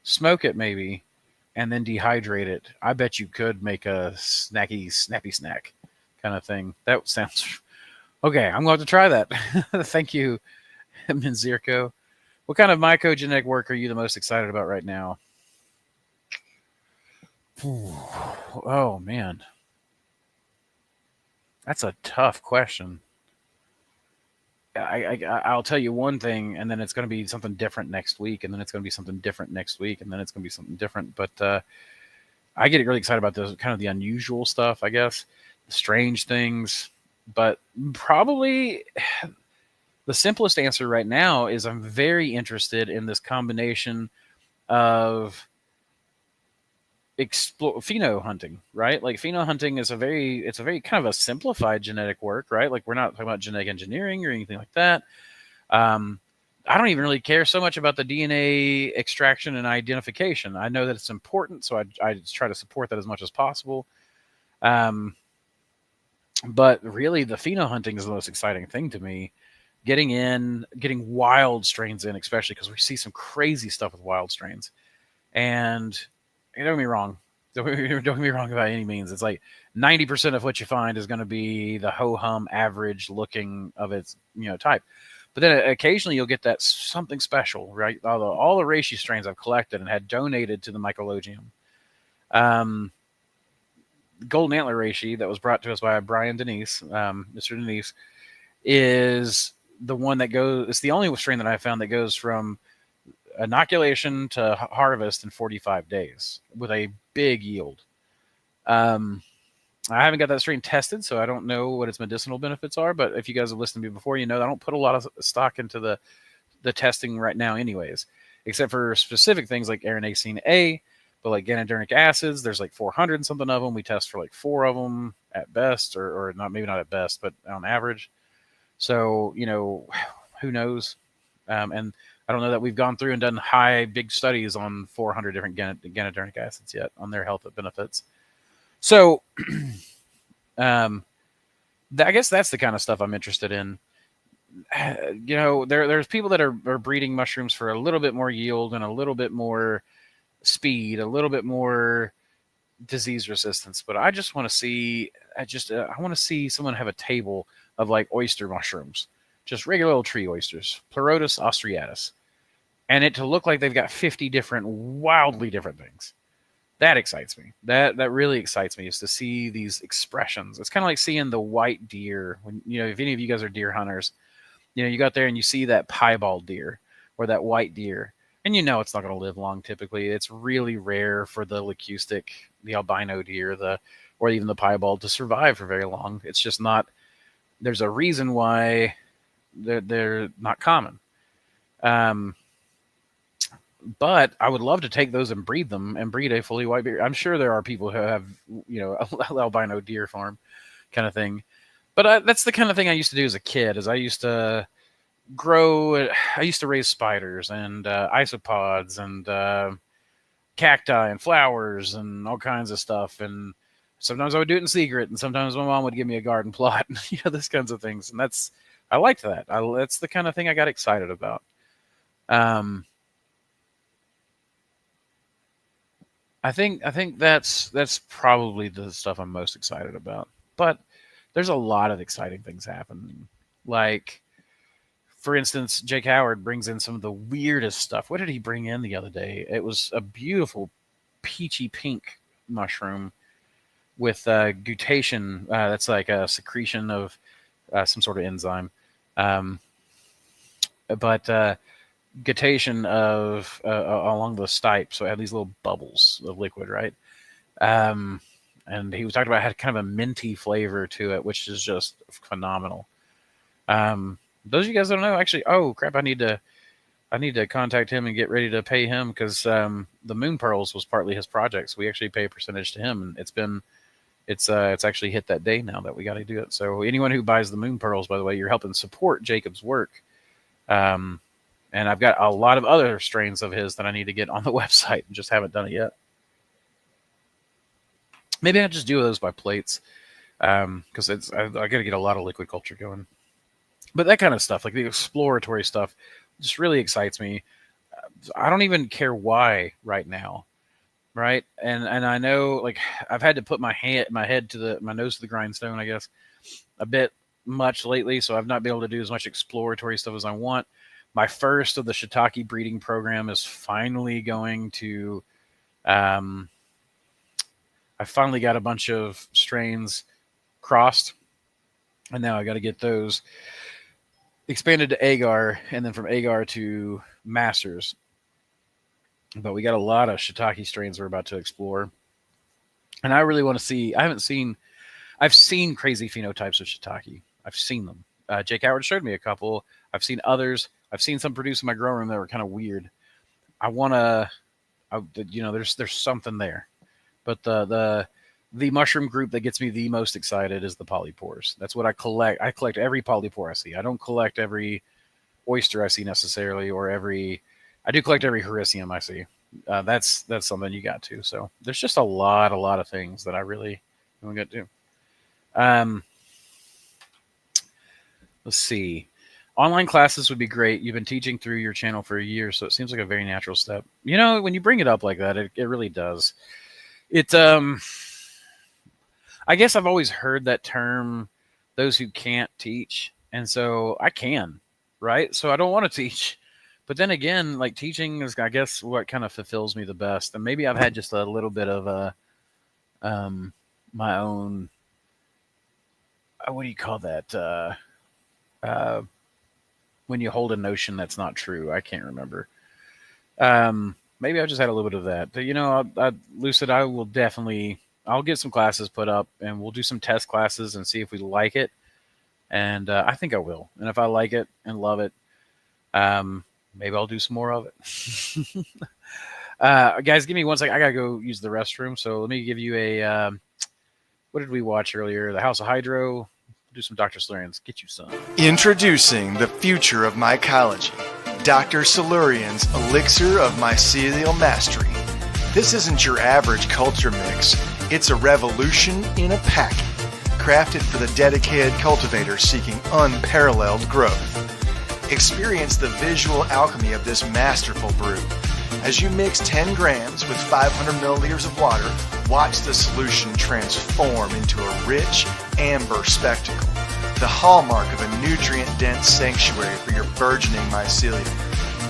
S2: smoke it maybe, and then dehydrate it, I bet you could make a snappy snack kind of thing. That sounds okay. I'm going to try that. Thank you, Minzirko. What kind of mycogenetic work are you the most excited about right now? Oh man, that's a tough question. I'll tell you one thing, and then it's going to be something different next week, and then it's going to be something different next week, and then it's going to be something different. But I get really excited about those kind of the unusual stuff, I guess, the strange things. But probably the simplest answer right now is I'm very interested in this combination of pheno hunting, right? Like pheno hunting is it's a very kind of a simplified genetic work, right? Like we're not talking about genetic engineering or anything like that. I don't even really care so much about the DNA extraction and identification. I know that it's important, so I just try to support that as much as possible. But really, the pheno hunting is the most exciting thing to me. Getting wild strains in, especially because we see some crazy stuff with wild strains. And don't get me wrong. Don't get me wrong by any means. It's like 90% of what you find is going to be the ho-hum average looking of its type. But then occasionally you'll get that something special, right? All the reishi strains I've collected and had donated to the mycologium. Golden antler reishi that was brought to us by Brian Denise, Mr. Denise, is the one that goes. It's the only strain that I found that goes from inoculation to harvest in 45 days with a big yield. I haven't got that strain tested, so I don't know what its medicinal benefits are. But if you guys have listened to me before, I don't put a lot of stock into the testing right now, anyways, except for specific things like arinacine A. But like ganoderic acids, there's like 400 and something of them. We test for like 4 of them at best, or not, maybe not at best, but on average. So who knows? And I don't know that we've gone through and done big studies on 400 different ganaderic acids yet on their health benefits. So, I guess that's the kind of stuff I'm interested in. There's people that are breeding mushrooms for a little bit more yield and a little bit more speed, a little bit more disease resistance. But I just want to see, I want to see someone have a table of like oyster mushrooms, just regular old tree oysters, Pleurotus austriatus, and it to look like they've got 50 different, wildly different things. That excites me. That really excites me, is to see these expressions. It's kind of like seeing the white deer. When if any of you guys are deer hunters, you got there and you see that piebald deer or that white deer, and it's not going to live long. Typically, it's really rare for the leucistic, the albino deer, or even the piebald to survive for very long. It's just not. There's a reason why they're not common. But I would love to take those and breed them and breed a fully white deer. I'm sure there are people who have, albino deer farm kind of thing. But that's the kind of thing I used to do as a kid. Is I used to raise spiders and isopods and cacti and flowers and all kinds of stuff. And sometimes I would do it in secret, and sometimes my mom would give me a garden plot, those kinds of things. And I liked that. That's the kind of thing I got excited about. I think that's probably the stuff I'm most excited about. But there's a lot of exciting things happening. Like, for instance, Jake Howard brings in some of the weirdest stuff. What did he bring in the other day? It was a beautiful peachy pink mushroom with guttation. That's like a secretion of some sort of enzyme. But guttation of along the stipe, so it had these little bubbles of liquid, right? And he was talking about it had kind of a minty flavor to it, which is just phenomenal. Those of you guys don't know, actually, oh crap, I need to contact him and get ready to pay him, because the Moon Pearls was partly his project, so we actually pay a percentage to him, and it's actually hit that day now that we got to do it. So anyone who buys the Moon Pearls, by the way, you're helping support Jacob's work. And I've got a lot of other strains of his that I need to get on the website and just haven't done it yet. Maybe I'll just do those by plates, because I got to get a lot of liquid culture going. But that kind of stuff, like the exploratory stuff, just really excites me. I don't even care why right now, right? And I know, like, I've had to put my nose to the grindstone, I guess, a bit much lately, so I've not been able to do as much exploratory stuff as I want. My first of the shiitake breeding program is finally going to. I finally got a bunch of strains crossed, and now I got to get those expanded to agar, and then from agar to masters. But we got a lot of shiitake strains we're about to explore, and I really want to see. I've seen crazy phenotypes of shiitake. I've seen them. Jake Howard showed me a couple. I've seen others. I've seen some produced in my grow room that were kind of weird. I want to, there's something there. But the mushroom group that gets me the most excited is the polypores. That's what I collect. I collect every polypore I see. I don't collect every oyster I see necessarily, I do collect every hericium I see. That's something you got to. So there's just a lot of things that I really want to get to. Let's see. Online classes would be great. You've been teaching through your channel for a year, so it seems like a very natural step. When you bring it up like that, it really does. I guess I've always heard that term, those who can't teach. And so I can, right? So I don't want to teach. But then again, like, teaching is, I guess, what kind of fulfills me the best. And maybe I've had just a little bit of my own, what do you call that? When you hold a notion that's not true. I can't remember. Maybe I just had a little bit of that. Lucid, I'll get some classes put up, and we'll do some test classes and see if we like it. And I think I will. And if I like it and love it, maybe I'll do some more of it. Guys, give me 1 second. I got to go use the restroom. So let me give you a, what did we watch earlier? The House of Hydro. Do some Dr. Slarians. Get you some.
S3: Introducing the future of mycology. Dr. Silurian's Elixir of Mycelial Mastery. This isn't your average culture mix. It's a revolution in a packet, crafted for the dedicated cultivator seeking unparalleled growth. Experience the visual alchemy of this masterful brew. As you mix 10 grams with 500 milliliters of water, watch the solution transform into a rich, amber spectacle, the hallmark of a nutrient-dense sanctuary for your burgeoning mycelium.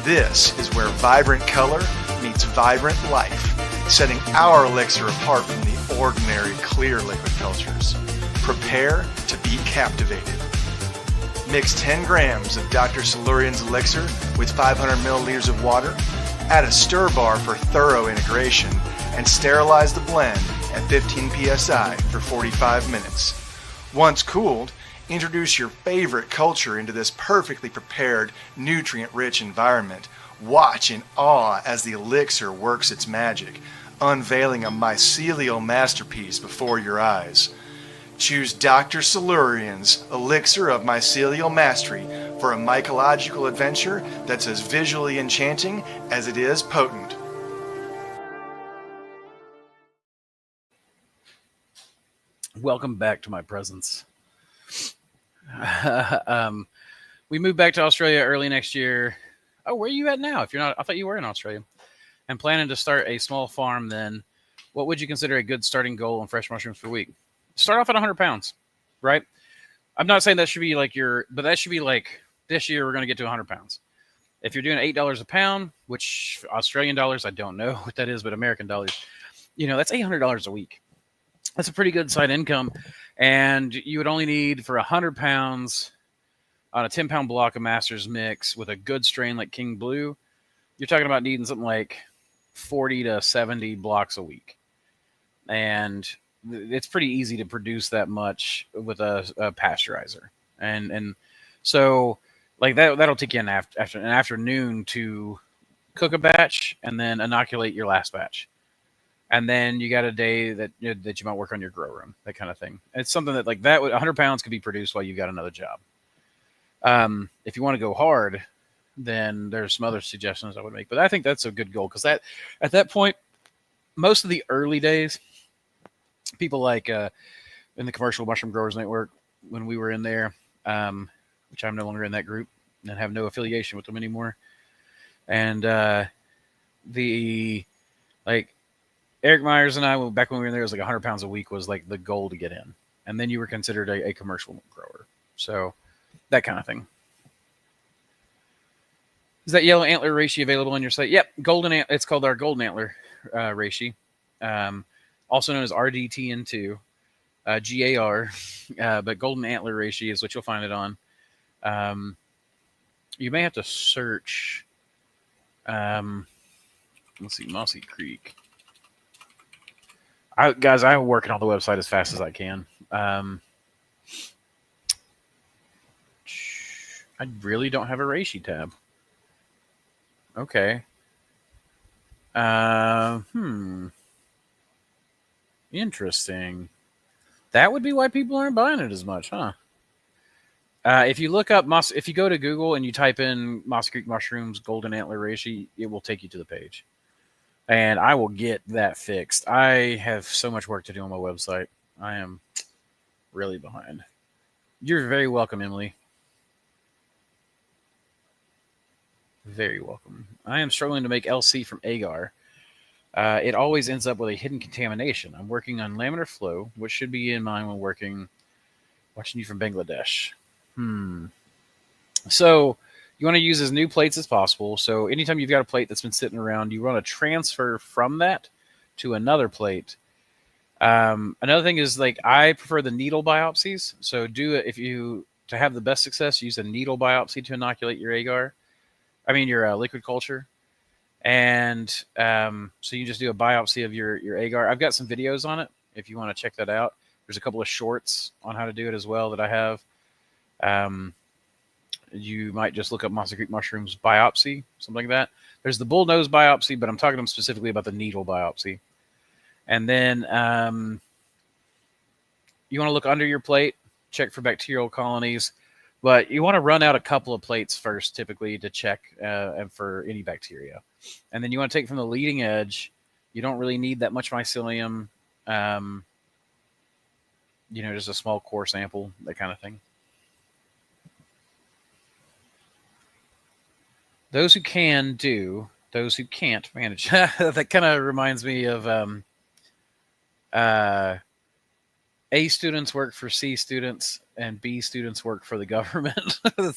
S3: This is where vibrant color meets vibrant life, setting our elixir apart from the ordinary clear liquid cultures. Prepare to be captivated. Mix 10 grams of Dr. Silurian's elixir with 500 milliliters of water, add a stir bar for thorough integration, and sterilize the blend at 15 psi for 45 minutes. Once cooled, introduce your favorite culture into this perfectly prepared, nutrient-rich environment. Watch in awe as the elixir works its magic, unveiling a mycelial masterpiece before your eyes. Choose Dr. Silurian's Elixir of Mycelial Mastery for a mycological adventure that's as visually enchanting as it is potent.
S2: Welcome back to my presence. We moved back to Australia early next year. Oh, where are you at now? If you're not, I thought you were in Australia. And planning to start a small farm then. What would you consider a good starting goal on fresh mushrooms per week? Start off at 100 pounds, right? I'm not saying that should be like but that should be like this year we're going to get to 100 pounds. If you're doing $8 a pound, which Australian dollars, I don't know what that is, but American dollars, that's $800 a week. That's a pretty good side income. And you would only need for 100 pounds on a 10-pound block of Master's Mix with a good strain like King Blue, you're talking about needing something like 40 to 70 blocks a week. And it's pretty easy to produce that much with a pasteurizer. And so like that'll take you an afternoon to cook a batch and then inoculate your last batch. And then you got a day that you might work on your grow room, that kind of thing. It's something that like that 100 pounds could be produced while you've got another job. If you want to go hard, then there's some other suggestions I would make. But I think that's a good goal because at that point, most of the early days, people like in the Commercial Mushroom Growers Network, when we were in there, which I'm no longer in that group and have no affiliation with them anymore. And Eric Myers and I, back when we were in there, it was like 100 pounds a week was like the goal to get in. And then you were considered a commercial grower. So that kind of thing. Is that yellow antler reishi available on your site? Yep. It's called our golden antler reishi. Also known as RDTN2, GAR. But golden antler reishi is what you'll find it on. You may have to search. Let's see, Mossy Creek. I'm working on the website as fast as I can. I really don't have a reishi tab. Okay. Interesting. That would be why people aren't buying it as much, huh? If you look up if you go to Google and you type in Mossy Creek Mushrooms Golden Antler Reishi, it will take you to the page. And I will get that fixed. I have so much work to do on my website. I am really behind. You're very welcome, Emily. Very welcome. I am struggling to make LC from agar. It always ends up with a hidden contamination. I'm working on laminar flow, which should be in mind when watching you from Bangladesh. So you want to use as new plates as possible. So anytime you've got a plate that's been sitting around, you want to transfer from that to another plate. Another thing is like I prefer the needle biopsies. So to have the best success, use a needle biopsy to inoculate your agar. Your liquid culture. And so you just do a biopsy of your agar. I've got some videos on it if you want to check that out. There's a couple of shorts on how to do it as well that I have. You might just look up Mossy Creek Mushrooms biopsy, something like that. There's the bull nose biopsy, but I'm talking to them specifically about the needle biopsy. And then you want to look under your plate, check for bacterial colonies. But you want to run out a couple of plates first, typically, to check and for any bacteria. And then you want to take from the leading edge. You don't really need that much mycelium. Just a small core sample, that kind of thing. Those who can do, those who can't manage. That kind of reminds me of A students work for C students and B students work for the government. I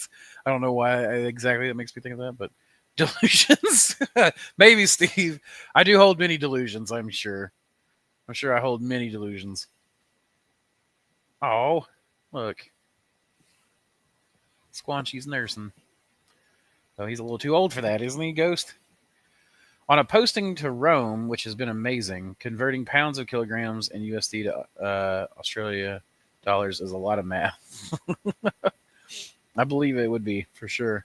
S2: don't know why exactly that makes me think of that, but delusions. Maybe, Steve. I do hold many delusions, I'm sure. I'm sure I hold many delusions. Oh, look. Squanchy's nursing. Oh, he's a little too old for that, isn't he, Ghost? On a posting to Rome, which has been amazing, converting pounds of kilograms in USD to Australia dollars is a lot of math. I believe it would be, for sure.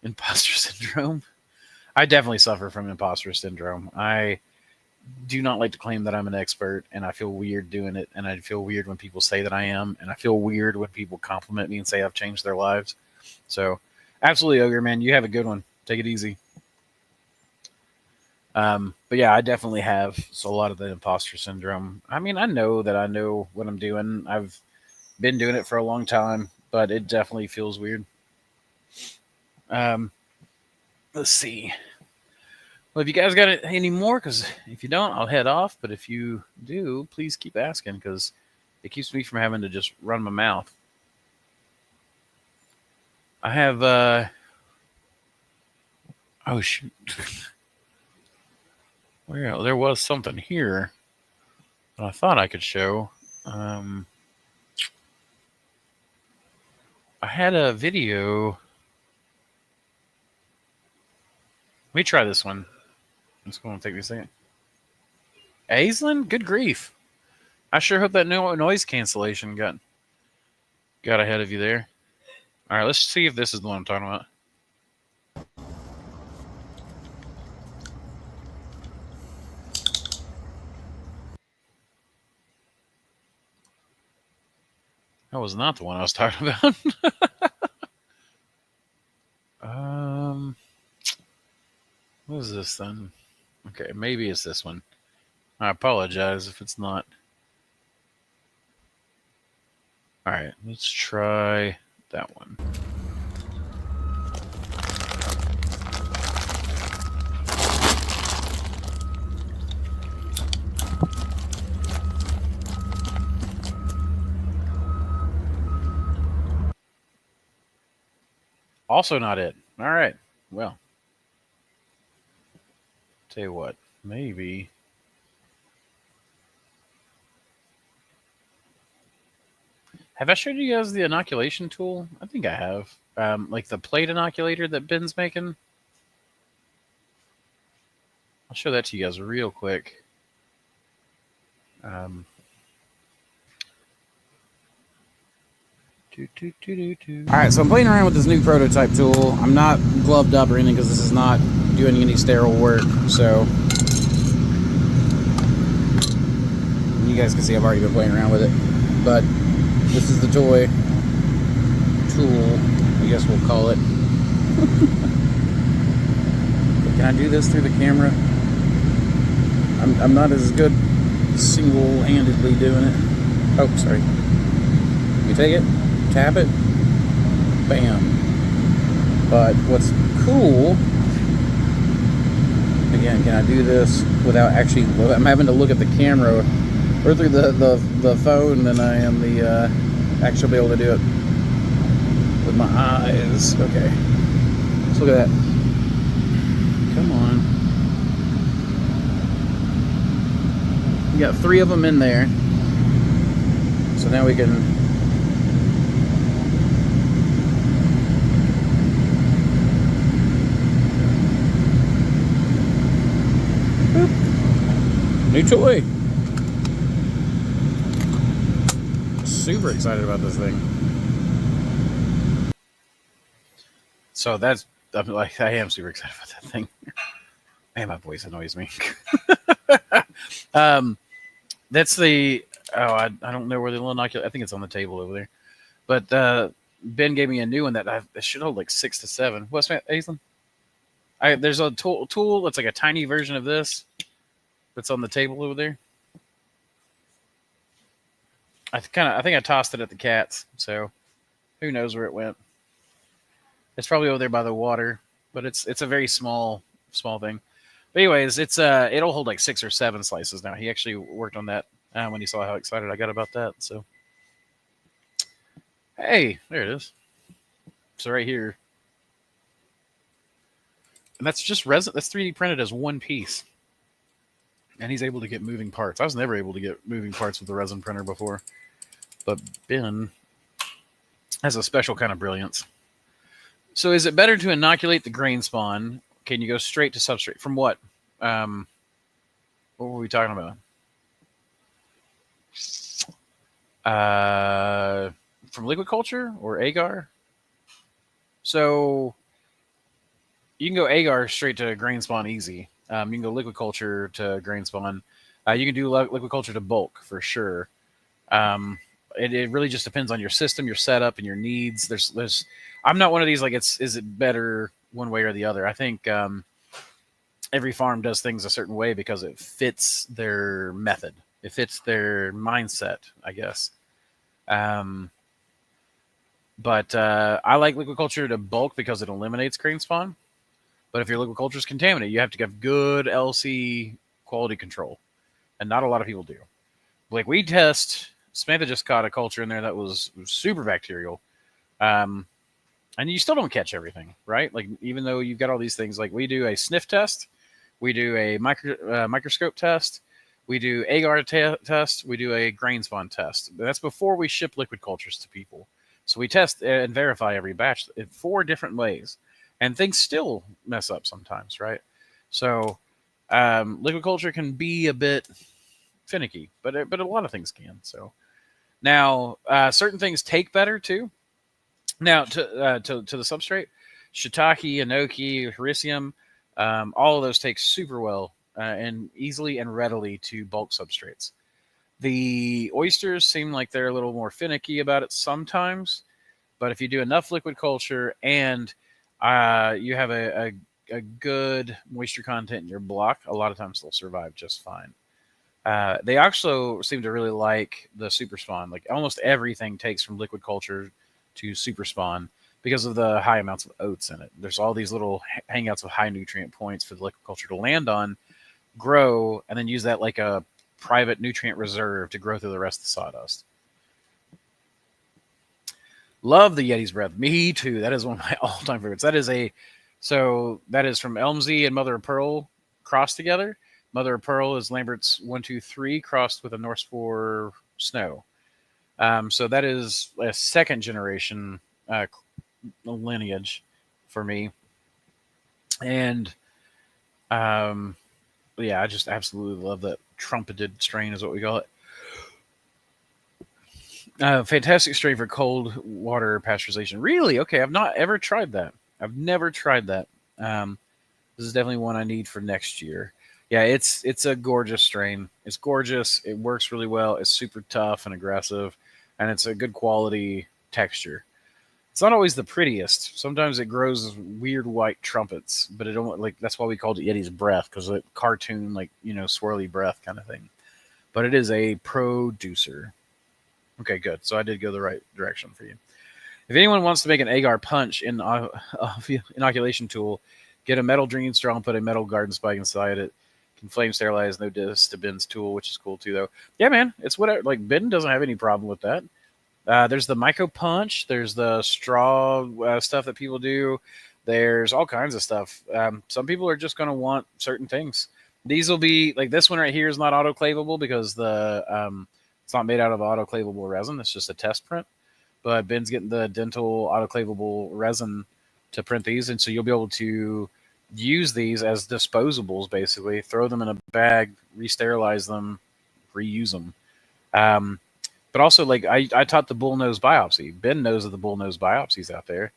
S2: Imposter syndrome. I definitely suffer from imposter syndrome. I do not like to claim that I'm an expert, and I feel weird doing it, and I feel weird when people say that I am, and I feel weird when people compliment me and say I've changed their lives. So, absolutely, Ogre, man, you have a good one. Take it easy. But yeah, I definitely have a lot of the imposter syndrome. I mean, I know that I know what I'm doing. I've been doing it for a long time, but it definitely feels weird. Let's see. Well, if you guys got any more, because if you don't, I'll head off. But if you do, please keep asking, because it keeps me from having to just run my mouth. I have, oh, shoot. Well, there was something here that I thought I could show. I had a video. Let me try this one. It's going to take me a second. Aislinn? Good grief. I sure hope that noise cancellation got ahead of you there. All right, let's see if this is the one I'm talking about. That was not the one I was talking about. What is this then? Okay, maybe it's this one. I apologize if it's not. All right, let's try that one. Also not it. All right. Well, tell you what, maybe. Have I showed you guys the inoculation tool? I think I have. Like the plate inoculator that Ben's making. I'll show that to you guys real quick. All right, so I'm playing around with this new prototype tool. I'm not gloved up or anything because this is not doing any sterile work. So you guys can see I've already been playing around with it. But this is the toy tool, I guess we'll call it. Can I do this through the camera? I'm not as good single-handedly doing it. Oh, sorry. You take it, tap it, bam. But what's cool, again, can I do this without actually, I'm having to look at the camera or through the phone than I am the actually be able to do it with my eyes. Okay, let's look at that. Come on. We got 3 of them in there. So now we can boop. New toy. Super excited about this thing. So that's, I'm like, I am super excited about that thing. Man, my voice annoys me. That's the, I don't know where the little inoculator, I think it's on the table over there. But Ben gave me a new one that should hold like 6 to 7. What's that, Aislinn? There's a tool that's like a tiny version of this that's on the table over there. I think I tossed it at the cats, so who knows where it went. It's probably over there by the water, but it's a very small thing. But anyways, it'll hold like 6 or 7 slices now. He actually worked on that when he saw how excited I got about that. So, hey, there it is. So right here, and that's just resin. That's 3D printed as one piece, and he's able to get moving parts. I was never able to get moving parts with the resin printer before, but Ben has a special kind of brilliance. So, is it better to inoculate the grain spawn? Can you go straight to substrate? From what? What were we talking about? From liquid culture or agar? So you can go agar straight to grain spawn easy. You can go liquid culture to grain spawn. You can do liquid culture to bulk for sure. It really just depends on your system, your setup, and your needs. There's I'm not one of these like is it better one way or the other. I think every farm does things a certain way because it fits their method. It fits their mindset, I guess. But I like liquid culture to bulk because it eliminates grain spawn. But if your liquid culture is contaminated, you have to have good LC quality control. And not a lot of people do. Like we test, Samantha just caught a culture in there that was super bacterial. And you still don't catch everything, right? Like even though you've got all these things, like we do a sniff test, we do a microscope test, we do agar test, we do a grain spawn test. That's before we ship liquid cultures to people. So we test and verify every batch in 4 different ways, and things still mess up sometimes, right? So liquid culture can be a bit finicky, but a lot of things can. So now certain things take better too. Now to the substrate, shiitake, enoki, hericium, all of those take super well and easily and readily to bulk substrates. The oysters seem like they're a little more finicky about it sometimes, but if you do enough liquid culture and you have a good moisture content in your block, a lot of times they'll survive just fine. They also seem to really like the super spawn. Like almost everything takes from liquid culture to super spawn because of the high amounts of oats in it. There's all these little hangouts of high nutrient points for the liquid culture to land on, grow, and then use that like a private nutrient reserve to grow through the rest of the sawdust. Love the Yeti's breath. Me too. That is one of my all-time favorites. That is from Elmsey and Mother of Pearl crossed together. Mother of Pearl is Lambert's 123 crossed with a Norse 4 Snow. So that is a second generation lineage for me. And yeah, I just absolutely love that trumpeted strain is what we call it. Fantastic strain for cold water pasteurization. Really? Okay, I've not ever tried that. I've never tried that. This is definitely one I need for next year. Yeah, it's a gorgeous strain. It's gorgeous. It works really well. It's super tough and aggressive, and it's a good quality texture. It's not always the prettiest. Sometimes it grows weird white trumpets, but it don't like that's why we called it Yeti's breath, because it cartoon like swirly breath kind of thing. But it is a producer. Okay, good. So I did go the right direction for you. If anyone wants to make an agar punch in inoculation tool, get a metal drinking straw and put a metal garden spike inside it. Can flame sterilize, no dis to Ben's tool, which is cool too, though. Yeah, man, it's whatever. Like Ben doesn't have any problem with that. There's the myco punch. There's the straw stuff that people do. There's all kinds of stuff. Some people are just going to want certain things. These will be like this one right here is not autoclavable because it's not made out of autoclavable resin. It's just a test print. But Ben's getting the dental autoclavable resin to print these, and so you'll be able to use these as disposables, basically. Throw them in a bag, re-sterilize them, reuse them. But also, like, I taught the bullnose biopsy. Ben knows of the bullnose biopsies out there,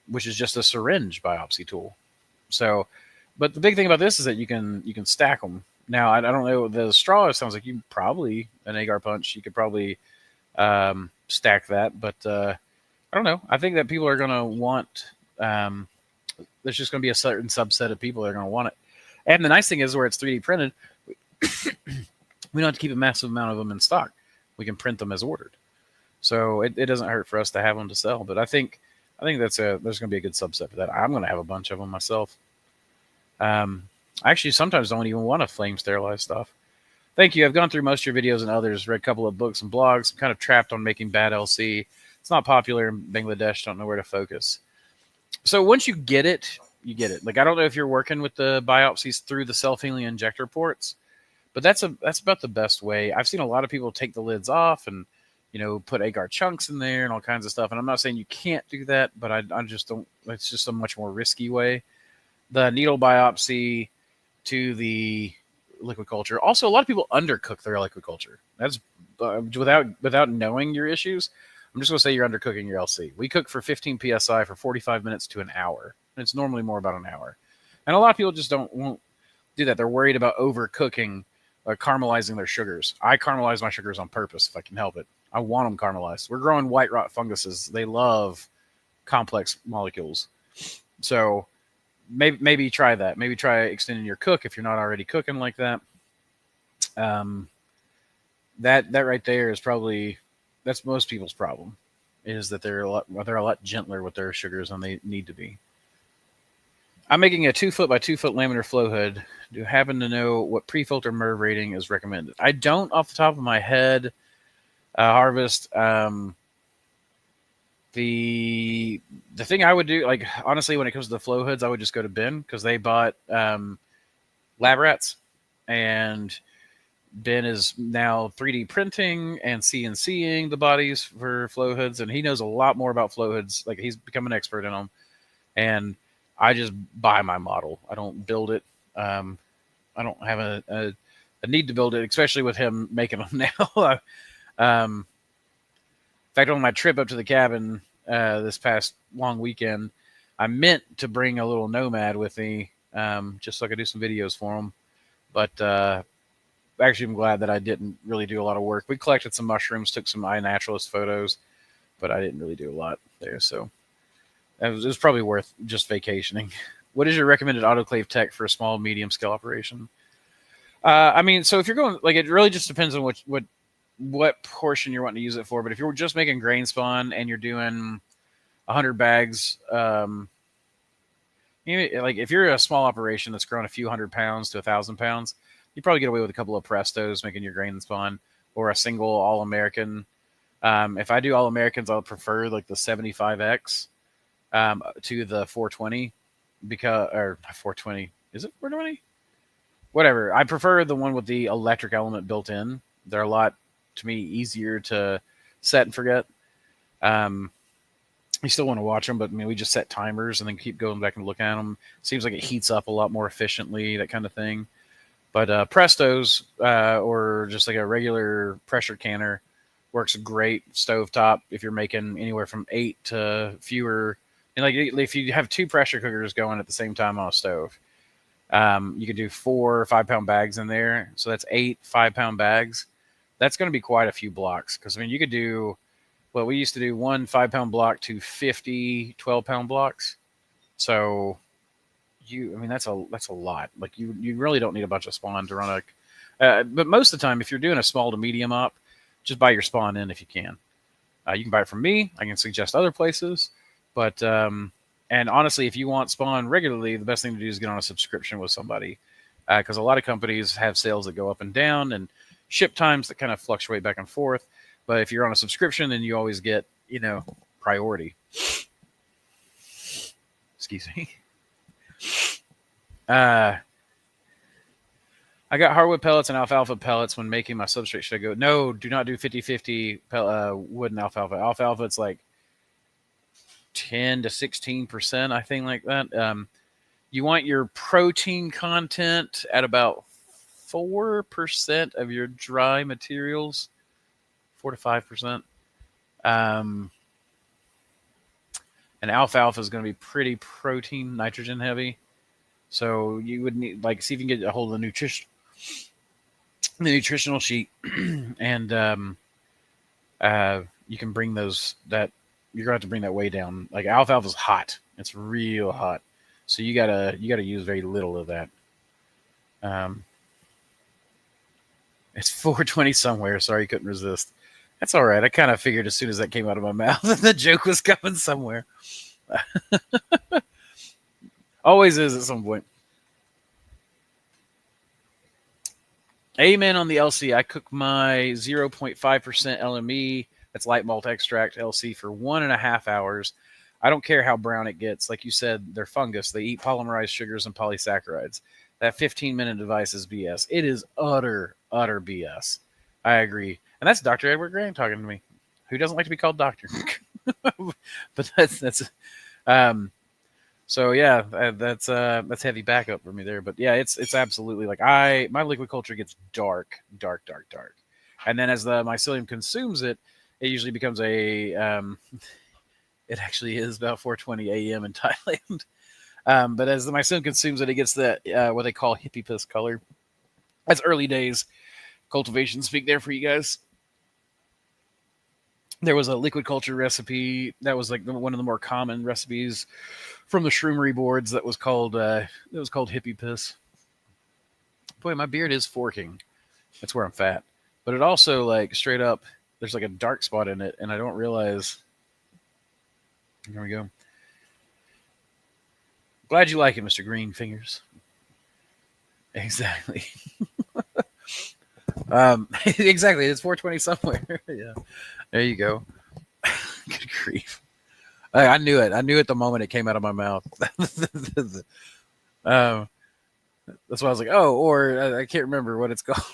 S2: which is just a syringe biopsy tool. So, but the big thing about this is that you can stack them. Now, I don't know, the straw, it sounds like you probably, an agar punch, you could probably stack that, but I don't know. I think that people are going to want. There's just going to be a certain subset of people that are going to want it. And the nice thing is, where it's 3D printed, we don't have to keep a massive amount of them in stock. We can print them as ordered, so it doesn't hurt for us to have them to sell. But I think there's going to be a good subset for that. I'm going to have a bunch of them myself. I actually sometimes don't even want to flame sterilize stuff. Thank you. I've gone through most of your videos and others, read a couple of books and blogs. I'm kind of trapped on making bad LC. It's not popular in Bangladesh. Don't know where to focus. So once you get it, you get it. Like, I don't know if you're working with the biopsies through the self-healing injector ports, but that's about the best way. I've seen a lot of people take the lids off and, put agar chunks in there and all kinds of stuff. And I'm not saying you can't do that, but I just don't. It's just a much more risky way. The needle biopsy to the liquid culture. Also, a lot of people undercook their liquid culture. That's without knowing your issues. I'm just going to say you're undercooking your LC. We cook for 15 psi for 45 minutes to an hour. And it's normally more about an hour. And a lot of people just won't do that. They're worried about overcooking or caramelizing their sugars. I caramelize my sugars on purpose if I can help it. I want them caramelized. We're growing white rot funguses. They love complex molecules. So maybe try that. Maybe try extending your cook if you're not already cooking like that. That right there is probably, that's most people's problem, is that they're a lot gentler with their sugars than they need to be. I'm making a 2 foot by 2 foot laminar flow hood. Do you happen to know what pre-filter MERV rating is recommended? I don't off the top of my head. Harvest. The thing I would do, like, honestly, when it comes to the flow hoods, I would just go to Ben, because they bought lab rats, and Ben is now 3D printing and CNCing the bodies for flow hoods, and he knows a lot more about flow hoods. Like, he's become an expert in them, and I just buy my model. I don't build it. I don't have a need to build it, especially with him making them now. In fact, on my trip up to the cabin this past long weekend, I meant to bring a little Nomad with me, just so I could do some videos for him. But actually, I'm glad that I didn't really do a lot of work. We collected some mushrooms, took some iNaturalist photos, but I didn't really do a lot there. So it was probably worth just vacationing. What is your recommended autoclave tech for a small, medium scale operation? I mean, so if you're going, like, it really just depends on what portion you're wanting to use it for. But if you're just making grain spawn and you're doing 100 bags, like, if you're a small operation that's growing a few 100 pounds to 1,000 pounds, you probably get away with a couple of Prestos making your grain spawn, or a single All-American. If I do All-Americans, I'll prefer like the 75X to the 420, or 420. Is it 420? Whatever. I prefer the one with the electric element built in. They're a lot, to me, easier to set and forget. You still want to watch them, but I mean, we just set timers and then keep going back and look at them. Seems like it heats up a lot more efficiently, that kind of thing. But Prestos, or just like a regular pressure canner, works great stovetop if you're making anywhere from 8 to fewer. And like, if you have 2 pressure cookers going at the same time on a stove, you could do 4 5-pound bags in there. So that's 8 5-pound bags. That's going to be quite a few blocks. Because, I mean, you could do, well, we used to do 1 5-pound block to 50 12-pound blocks. So that's a lot. Like, you really don't need a bunch of spawn to run a. But most of the time, if you're doing a small to medium op, just buy your spawn in if you can. You can buy it from me. I can suggest other places. But and honestly, if you want spawn regularly, the best thing to do is get on a subscription with somebody, because a lot of companies have sales that go up and down and ship times that kind of fluctuate back and forth. But if you're on a subscription, then you always get, priority. Excuse me. I got hardwood pellets and alfalfa pellets when making my substrate. Should I go? No, do not do 50-50 wood and alfalfa. Alfalfa, it's like 10 to 16%, I think, like that. You want your protein content at about 4% of your dry materials, 4 to 5%. And alfalfa is going to be pretty protein, nitrogen heavy. So you would need, like, see if you can get a hold of the nutritional sheet, and you can bring that you're gonna have to bring that way down. Like alfalfa's hot; it's real hot, so you gotta use very little of that. Um, it's 4:20 somewhere. Sorry, you couldn't resist. That's all right. I kind of figured as soon as that came out of my mouth that the joke was coming somewhere. Always is at some point. Amen on the LC. I cook my 0.5% LME, that's light malt extract LC, for 1.5 hours. I don't care how brown it gets. Like you said, they're fungus. They eat polymerized sugars and polysaccharides. That 15-minute device is BS. It is utter BS. I agree. And that's Dr. Edward Grant talking to me. Who doesn't like to be called doctor? But that's so yeah, that's heavy backup for me there. But yeah, it's absolutely like my liquid culture gets dark, and then as the mycelium consumes it, it usually becomes a it actually is about 4:20 a.m. in Thailand. But as the mycelium consumes it, it gets that what they call hippie piss color. That's early days cultivation speak there for you guys. There was a liquid culture recipe that was like one of the more common recipes from the shroomery boards that was called hippie piss. Boy, my beard is forking. That's where I'm fat. But it also like straight up there's like a dark spot in it, and I don't realize. Here we go. Glad you like it, Mr. Green Fingers. Exactly. Exactly. It's 4:20 somewhere. Yeah. There you go. Good grief. I knew it. I knew it the moment it came out of my mouth. That's why I was like, oh, or I can't remember what it's called.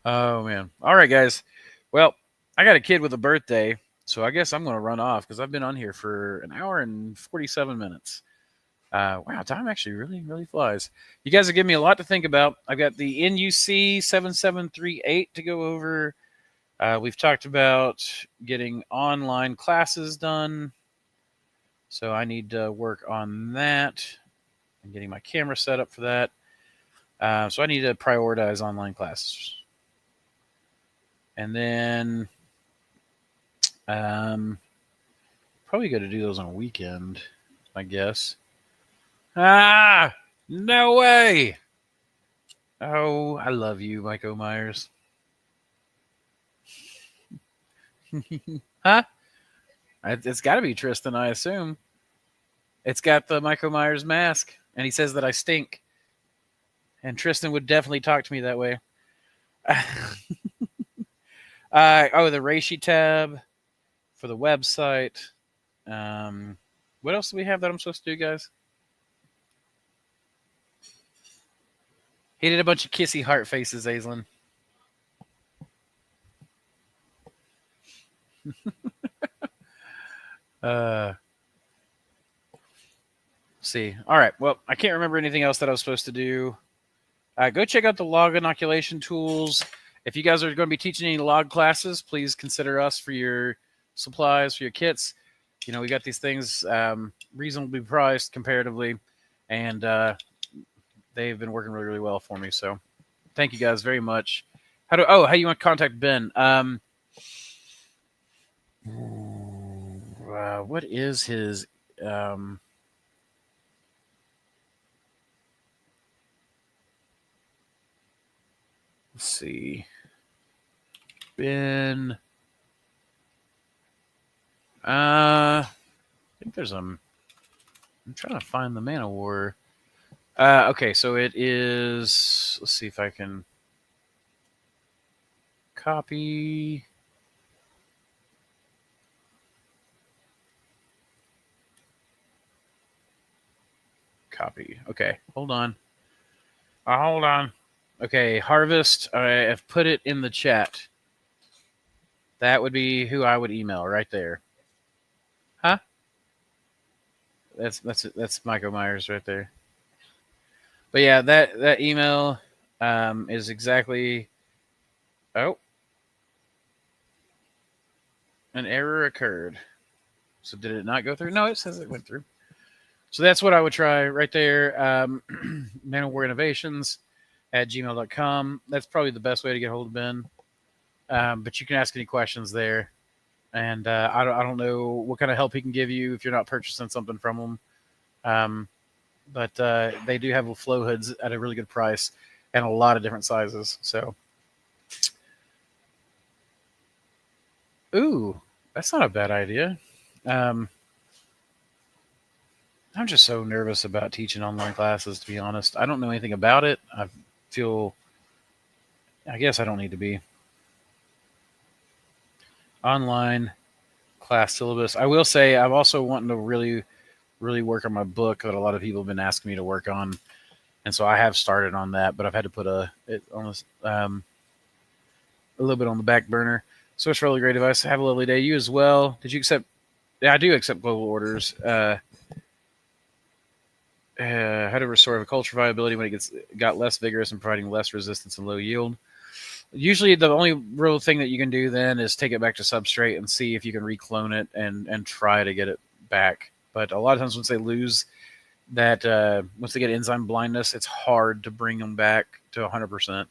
S2: Oh, man. All right, guys. Well, I got a kid with a birthday, so I guess I'm going to run off because I've been on here for an hour and 47 minutes. Wow, time actually really flies. You guys have given me a lot to think about. I've got the NUC 7738 to go over. We've talked about getting online classes done. So I need to work on that and getting my camera set up for that. So I need to prioritize online classes. And then probably got to do those on a weekend, I guess. Ah, no way. Oh, I love you, Myco Myers. Huh? It's got to be Tristan, I assume. It's got the Myco Myers mask, and he says that I stink. And Tristan would definitely talk to me that way. The Reishi tab for the website. What else do we have that I'm supposed to do, guys? He did a bunch of kissy heart faces, Aislinn. See. All right. Well, I can't remember anything else that I was supposed to do. Go check out the log inoculation tools. If you guys are going to be teaching any log classes, please consider us for your supplies, for your kits. You know, we got these things reasonably priced comparatively, and they've been working really well for me. So thank you guys very much. How you want to contact Ben? What is his let's see. Ben. I think there's I'm trying to find the Man of War. Okay, so it is. Let's see if I can copy. Copy. Okay, hold on. Hold on. Okay, Harvest. I have put it in the chat. That would be who I would email right there. Huh? That's Myco Myers right there. But yeah, that email is exactly. Oh, an error occurred. So did it not go through? No, it says it went through. So that's what I would try right there. Man of War Innovations at gmail.com. That's probably the best way to get a hold of Ben. But you can ask any questions there. and I don't know what kind of help he can give you if you're not purchasing something from him. But they do have flow hoods at a really good price and a lot of different sizes. So, ooh, that's not a bad idea. I'm just so nervous about teaching online classes, to be honest. I don't know anything about it. I guess I don't need to be. Online class syllabus. I will say I'm also wanting to really work on my book that a lot of people have been asking me to work on. And so I have started on that, but I've had to put a little bit on the back burner. Switch for really great advice. Have a lovely day. You as well. Did you accept? Yeah, I do accept global orders. How to restore culture viability when it got less vigorous and providing less resistance and low yield. Usually the only real thing that you can do then is take it back to substrate and see if you can reclone it and try to get it back. But a lot of times once they lose that, once they get enzyme blindness, it's hard to bring them back to 100%.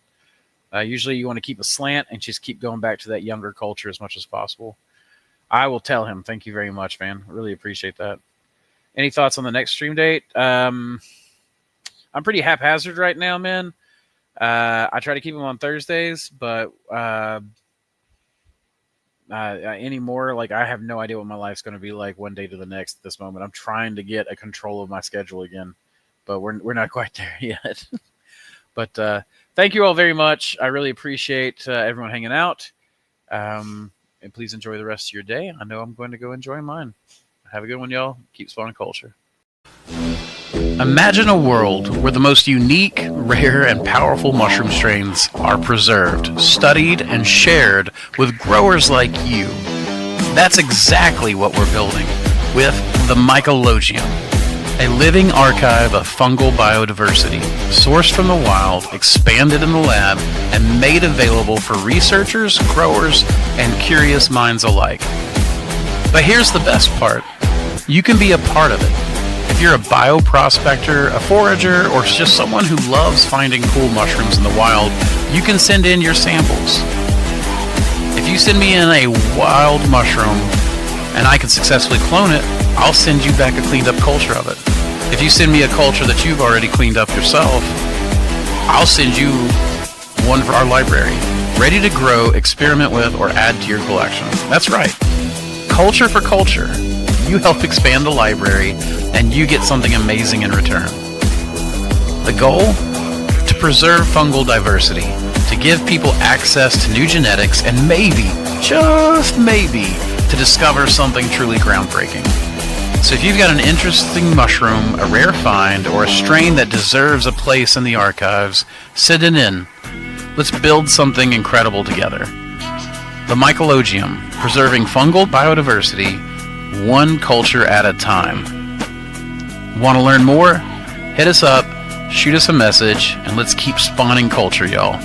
S2: Usually you want to keep a slant and just keep going back to that younger culture as much as possible. I will tell him. Thank you very much, man. I really appreciate that. Any thoughts on the next stream date? I'm pretty haphazard right now, man. I try to keep them on Thursdays, but anymore, like I have no idea what my life's going to be like one day to the next at this moment. I'm trying to get a control of my schedule again, but we're not quite there yet. But thank you all very much. I really appreciate everyone hanging out. And please enjoy the rest of your day. I know I'm going to go enjoy mine. Have a good one, y'all. Keep spawning culture. Imagine a world where the most unique, rare, and powerful mushroom strains are preserved, studied, and shared with growers like you. That's exactly what we're building with the mycologium, a living archive of fungal biodiversity, sourced from the wild, expanded in the lab, and made available for researchers, growers, and curious minds alike. But here's the best part. You can be a part of it. If you're a bioprospector, a forager, or just someone who loves finding cool mushrooms in the wild, you can send in your samples. If you send me in a wild mushroom and I can successfully clone it, I'll send you back a cleaned up culture of it. If you send me a culture that you've already cleaned up yourself, I'll send you one for our library, ready to grow, experiment with, or add to your collection. That's right. Culture for culture. You help expand the library, and you get something amazing in return. The goal? To preserve fungal diversity, to give people access to new genetics, and maybe, just maybe, to discover something truly groundbreaking. So if you've got an interesting mushroom, a rare find, or a strain that deserves a place in the archives, send it in. Let's build something incredible together. The mycologium, preserving fungal biodiversity, one culture at a time. Want to learn more? Hit us up, shoot us a message, and let's keep spawning culture, y'all.